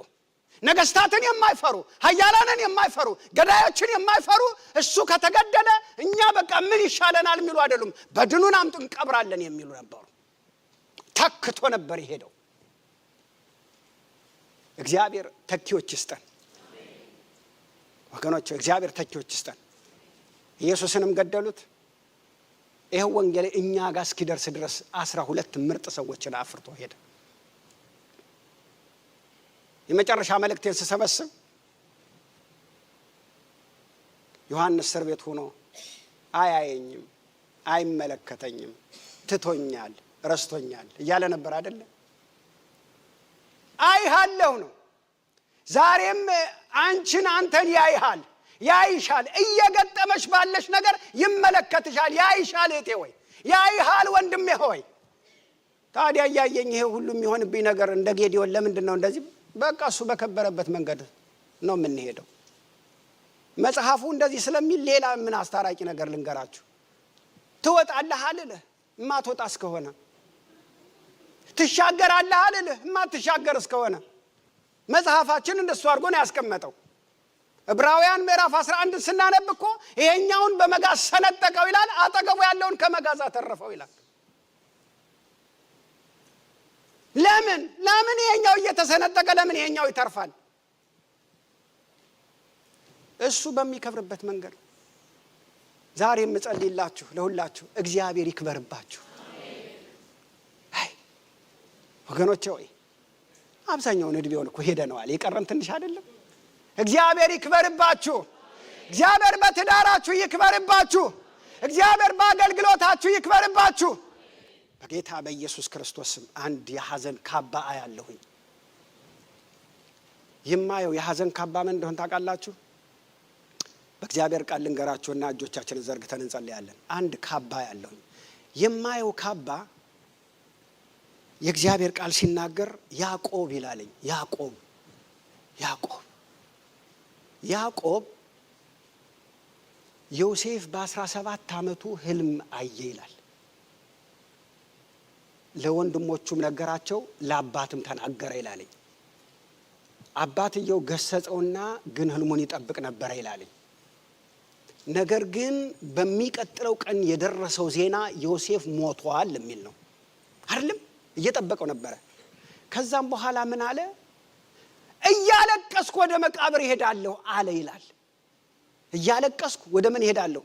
ነገስታትን የማይፈሩ፣ ኃያላንን የማይፈሩ፣ ገዳዮችን የማይፈሩ፣ እሱ ከተገደለ እኛ በቃ ምን ይሻለናል የሚሉ አይደሉም። በድኑን አምጡ እንቀብራለን የሚሉ ነበሩ። ተክቶ ነበር የሄደው። እግዚአብሔር ተኪዎች ይስጠን ወገኖች፣ እግዚአብሔር ተኪዎች ይስጠን። ኢየሱስንም ገደሉት። ይሄው ወንጌል እኛ ጋር እስኪደርስ ድረስ 12 ምርጥ ሰዎችን አፍርቶ ሄደ። የመጨረሻ መልእክቴን ስሰበስብ ዮሐንስ እስር ቤት ሆኖ አያየኝም፣ አይመለከተኝም፣ ትቶኛል፣ ረስቶኛል እያለ ነበር አይደለ? አይሃለሁ ነው። ዛሬም አንተን ያይሃል፣ ያይሻል። እየገጠመሽ ባለሽ ነገር ይመለከትሻል፣ ያይሻል። እህቴ ሆይ ያይሃል፣ ወንድሜ ሆይ። ታዲያ ያየኝ ይሄ ሁሉ የሚሆንብኝ ነገር እንደ ጌዲዮን ለምንድን ነው እንደዚህ? በቃ እሱ በከበረበት መንገድ ነው የምንሄደው። መጽሐፉ እንደዚህ ስለሚል ሌላ ምን አስታራቂ ነገር ልንገራችሁ? ትወጣለህ አልልህ፣ እማትወጣ እስከሆነ ትሻገራለህ አልልህ፣ እማትሻገር እስከሆነ መጽሐፋችን እንደሱ አድርጎ ነው ያስቀመጠው። ዕብራውያን ምዕራፍ 11 ስናነብ እኮ ይሄኛውን በመጋዝ ሰነጠቀው ይላል፣ አጠገቡ ያለውን ከመጋዝ አተረፈው ይላል። ለምን ይሄኛው እየተሰነጠቀ ለምን ይሄኛው ይተርፋል? እሱ በሚከብርበት መንገድ። ዛሬ የምጸልይላችሁ ለሁላችሁ እግዚአብሔር ይክበርባችሁ። አይ ወገኖቼ ሆይ አብዛኛውን እድሜውን እኮ ሄደነዋል፣ የቀረን ትንሽ አይደለም። እግዚአብሔር ይክበርባችሁ። እግዚአብሔር በትዳራችሁ ይክበርባችሁ። እግዚአብሔር በአገልግሎታችሁ ይክበርባችሁ። በጌታ በኢየሱስ ክርስቶስ ስም አንድ የሐዘን ካባ አያለሁኝ። የማየው የሐዘን ካባ ምን እንደሆነ ታውቃላችሁ? በእግዚአብሔር ቃል ልንገራችሁና እጆቻችንን ዘርግተን እንጸልያለን። አንድ ካባ አያለሁኝ። የማየው ካባ የእግዚአብሔር ቃል ሲናገር ያዕቆብ ይላልኝ። ያዕቆብ ዮሴፍ በ17 ዓመቱ ህልም አየ ይላል። ለወንድሞቹም ነገራቸው፣ ለአባትም ተናገረ ይላልኝ። አባትየው ገሰጸውና ግን ህልሙን ይጠብቅ ነበር ይላልኝ። ነገር ግን በሚቀጥለው ቀን የደረሰው ዜና ዮሴፍ ሞቷል የሚል ነው አይደለም? እየጠበቀው ነበረ። ከዛም በኋላ ምን አለ? እያለቀስኩ ወደ መቃብር እሄዳለሁ አለ ይላል። እያለቀስኩ ወደ ምን እሄዳለሁ?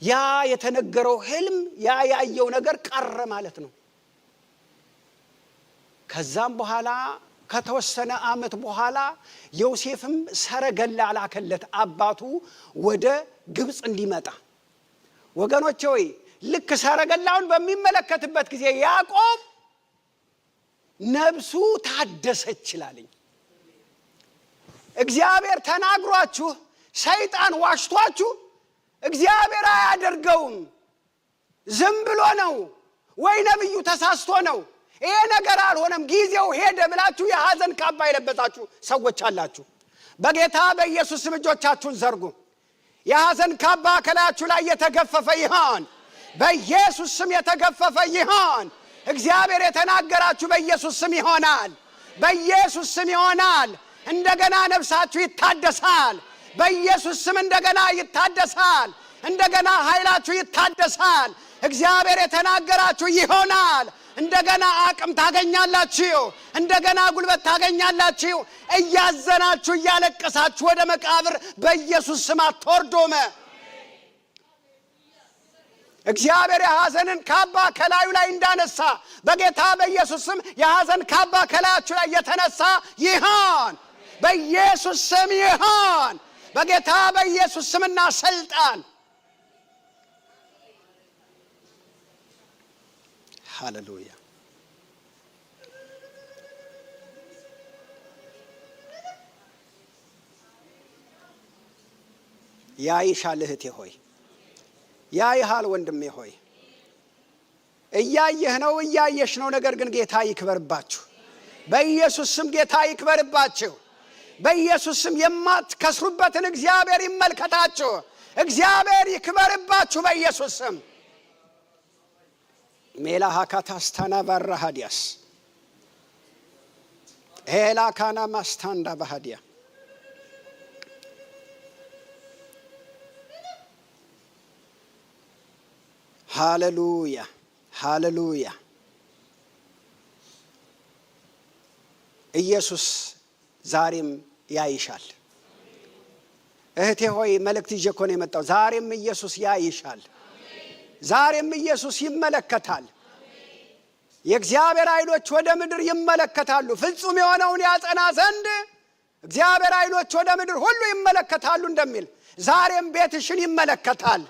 ያ የተነገረው ህልም፣ ያ ያየው ነገር ቀረ ማለት ነው። ከዛም በኋላ ከተወሰነ ዓመት በኋላ ዮሴፍም ሰረገላ ላከለት አባቱ ወደ ግብጽ እንዲመጣ። ወገኖቼ ሆይ ልክ ሰረገላውን በሚመለከትበት ጊዜ ያዕቆብ ነፍሱ ታደሰች ይላልኝ። እግዚአብሔር ተናግሯችሁ ሰይጣን ዋሽቷችሁ እግዚአብሔር አያደርገውም፣ ዝም ብሎ ነው ወይ ነብዩ ተሳስቶ ነው፣ ይሄ ነገር አልሆነም፣ ጊዜው ሄደ ብላችሁ የሐዘን ካባ የለበሳችሁ ሰዎች አላችሁ። በጌታ በኢየሱስ ስም እጆቻችሁን ዘርጉ። የሐዘን ካባ ከላያችሁ ላይ የተገፈፈ ይሆን፣ በኢየሱስ ስም የተገፈፈ ይሆን። እግዚአብሔር የተናገራችሁ በኢየሱስ ስም ይሆናል፣ በኢየሱስ ስም ይሆናል። እንደገና ነፍሳችሁ ይታደሳል፣ በኢየሱስ ስም እንደገና ይታደሳል። እንደገና ኃይላችሁ ይታደሳል። እግዚአብሔር የተናገራችሁ ይሆናል። እንደገና አቅም ታገኛላችሁ፣ እንደገና ጉልበት ታገኛላችሁ። እያዘናችሁ እያለቀሳችሁ ወደ መቃብር በኢየሱስ ስም አትወርዱም። እግዚአብሔር የሐዘንን ካባ ከላዩ ላይ እንዳነሳ በጌታ በኢየሱስ ስም የሐዘን ካባ ከላያችሁ ላይ የተነሳ ይሆን፣ በኢየሱስ ስም ይሆን፣ በጌታ በኢየሱስ ስምና ስልጣን። ሃሌሉያ። ያይሻል እህቴ ሆይ፣ ያይሃል ወንድሜ ሆይ። እያየህ ነው፣ እያየሽ ነው። ነገር ግን ጌታ ይክበርባችሁ። በኢየሱስ ስም ጌታ ይክበርባችሁ። በኢየሱስ ስም የማትከስሩበትን እግዚአብሔር ይመልከታችሁ። እግዚአብሔር ይክበርባችሁ በኢየሱስ ስም። ሜላ ሀካታስታና ባራሃዲያስ ኤላ ካና ማስታንዳ ባሃዲያ ሃሌሉያ ሃሌሉያ። ኢየሱስ ዛሬም ያይሻል። እህቴ ሆይ መልእክት ይዤ እኮ ነው የመጣው። ዛሬም ኢየሱስ ያይሻል። ዛሬም ኢየሱስ ይመለከታል። የእግዚአብሔር ኃይሎች ወደ ምድር ይመለከታሉ። ፍጹም የሆነውን ያጸና ዘንድ እግዚአብሔር ኃይሎች ወደ ምድር ሁሉ ይመለከታሉ እንደሚል ዛሬም ቤትሽን ይመለከታል።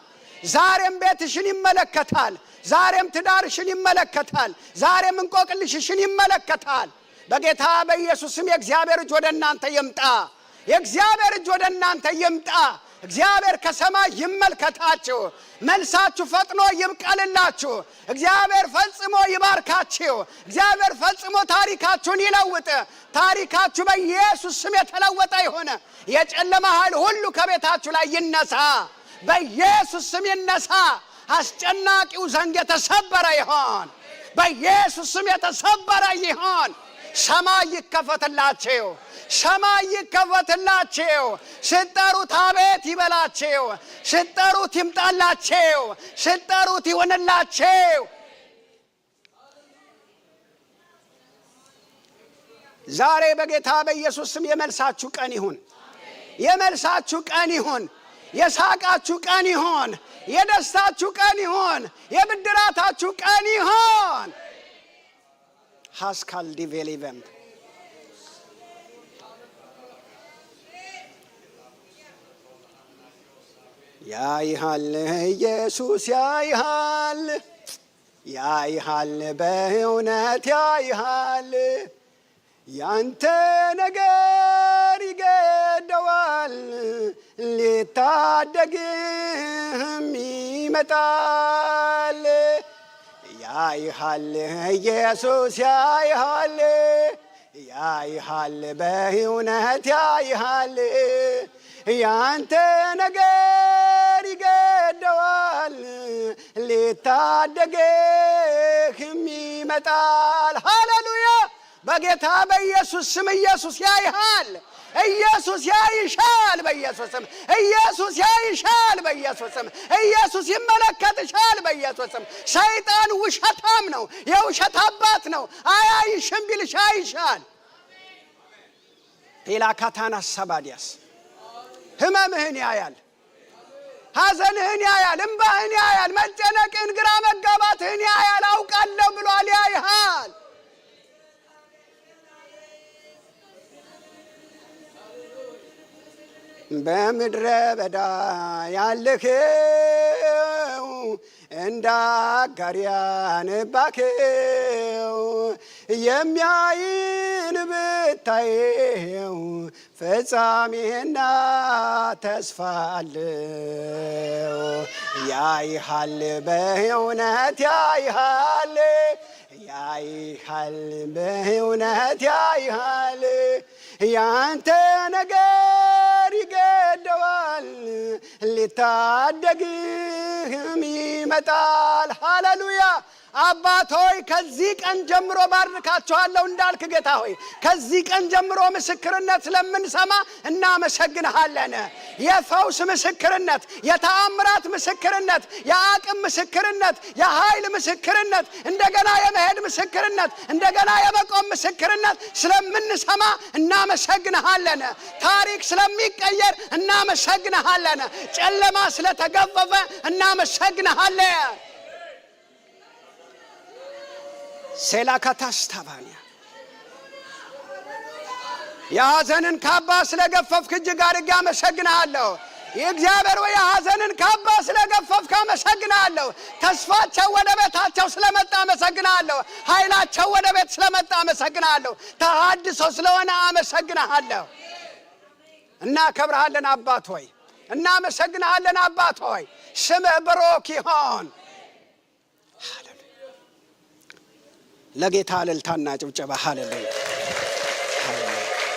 ዛሬም ቤትሽን ይመለከታል። ዛሬም ትዳርሽን ይመለከታል። ዛሬም እንቆቅልሽሽን ይመለከታል። በጌታ በኢየሱስ ስም የእግዚአብሔር እጅ ወደ እናንተ ይምጣ። የእግዚአብሔር እጅ ወደ እናንተ ይምጣ። እግዚአብሔር ከሰማይ ይመልከታችሁ። መልሳችሁ ፈጥኖ ይብቀልላችሁ። እግዚአብሔር ፈጽሞ ይባርካችሁ። እግዚአብሔር ፈጽሞ ታሪካችሁን ይለውጥ። ታሪካችሁ በኢየሱስ ስም የተለወጠ ይሆነ። የጨለማ ኃይል ሁሉ ከቤታችሁ ላይ ይነሳ። በኢየሱስ ስም ይነሳ። አስጨናቂው ዘንግ የተሰበረ ይሆን። በኢየሱስ ስም የተሰበረ ይሆን። ሰማይ ይከፈትላችሁ። ሰማይ ይከፈትላችሁ። ስትጠሩት አቤት ይበላችሁ። ስትጠሩት ይምጣላችሁ። ስትጠሩት ይሆንላችሁ። ዛሬ በጌታ በኢየሱስ ስም የመልሳችሁ ቀን ይሁን። የመልሳችሁ ቀን ይሁን። የሳቃችሁ ቀን ይሁን። የደስታችሁ ቀን ይሁን። የብድራታችሁ ቀን ይሁን። ሃስካል ዲቬሊቨንት ያይሃል ኢየሱስ ያይሃል። ያይሃል በእውነት ያይሃል። ያንተ ነገር ይገደዋል። ሊታደግህም ይመጣል። ያይሃል ኢየሱስ ያይሃል። ያይሃል በእውነት ያይሃል። ያንተ ነገር ይገደዋል። ሊታደግህም ይመጣል። ሃሌሉያ። በጌታ በኢየሱስ ስም ኢየሱስ ያይሃል። ኢየሱስ ያይሻል በኢየሱስ ስም። ኢየሱስ ያይሻል በኢየሱስ ስም። ኢየሱስ ይመለከትሻል በኢየሱስ ስም። ሰይጣን ውሸታም ነው፣ የውሸት አባት ነው። አያይሽም ቢልሽ አይሻል። ፒላካታና ሰባዲያስ ህመምህን ያያል። ሐዘንህን ያያል። እንባህን ያያል። መጨነቅህን፣ ግራ መጋባትህን ያያል። አውቃለሁ ብሏል። ያይሃል። በምድረ በዳ ያለኸው እንደ አጋር ያነባከው የሚያይን ብታየው ፍጻሜና ተስፋ አለው። ያይሃል በእውነት ያይሃል። ያይሃል በእውነት ያይሃል። ያንተ ነገር ይገደዋል። ሊታደግህም ይመጣል። ሃሌሉያ። አባት ሆይ ከዚህ ቀን ጀምሮ ባርካቸዋለሁ እንዳልክ ጌታ ሆይ ከዚህ ቀን ጀምሮ ምስክርነት ስለምንሰማ እናመሰግንሃለን። የፈውስ ምስክርነት፣ የተአምራት ምስክርነት፣ የአቅም ምስክርነት፣ የኃይል ምስክርነት፣ እንደገና የመሄድ ምስክርነት፣ እንደገና የመቆም ምስክርነት ስለምንሰማ እናመሰግንሃለን። ታሪክ ስለሚቀየር እናመሰግንሃለን። ጨለማ ስለተገፈፈ እናመሰግንሃለን። ሴላካታስታባንያ የሐዘንን ካባ ስለገፈፍክ እጅግ አድርጌ አመሰግንሃለሁ። የእግዚአብሔር ወይ የሐዘንን ካባ ስለገፈፍክ አመሰግንሃለሁ። ተስፋቸው ወደ ቤታቸው ስለመጣ አመሰግንሃለሁ። ኃይላቸው ወደ ቤት ስለመጣ አመሰግንሃለሁ። ተሐድሶ ስለሆነ አመሰግንሃለሁ። እናከብርሃለን አባት ሆይ፣ እናመሰግንሃለን አባት ሆይ። ስምህ ብሩክ ይሁን። ለጌታ እልልታና ጭብጨባ ሃሌሉያ።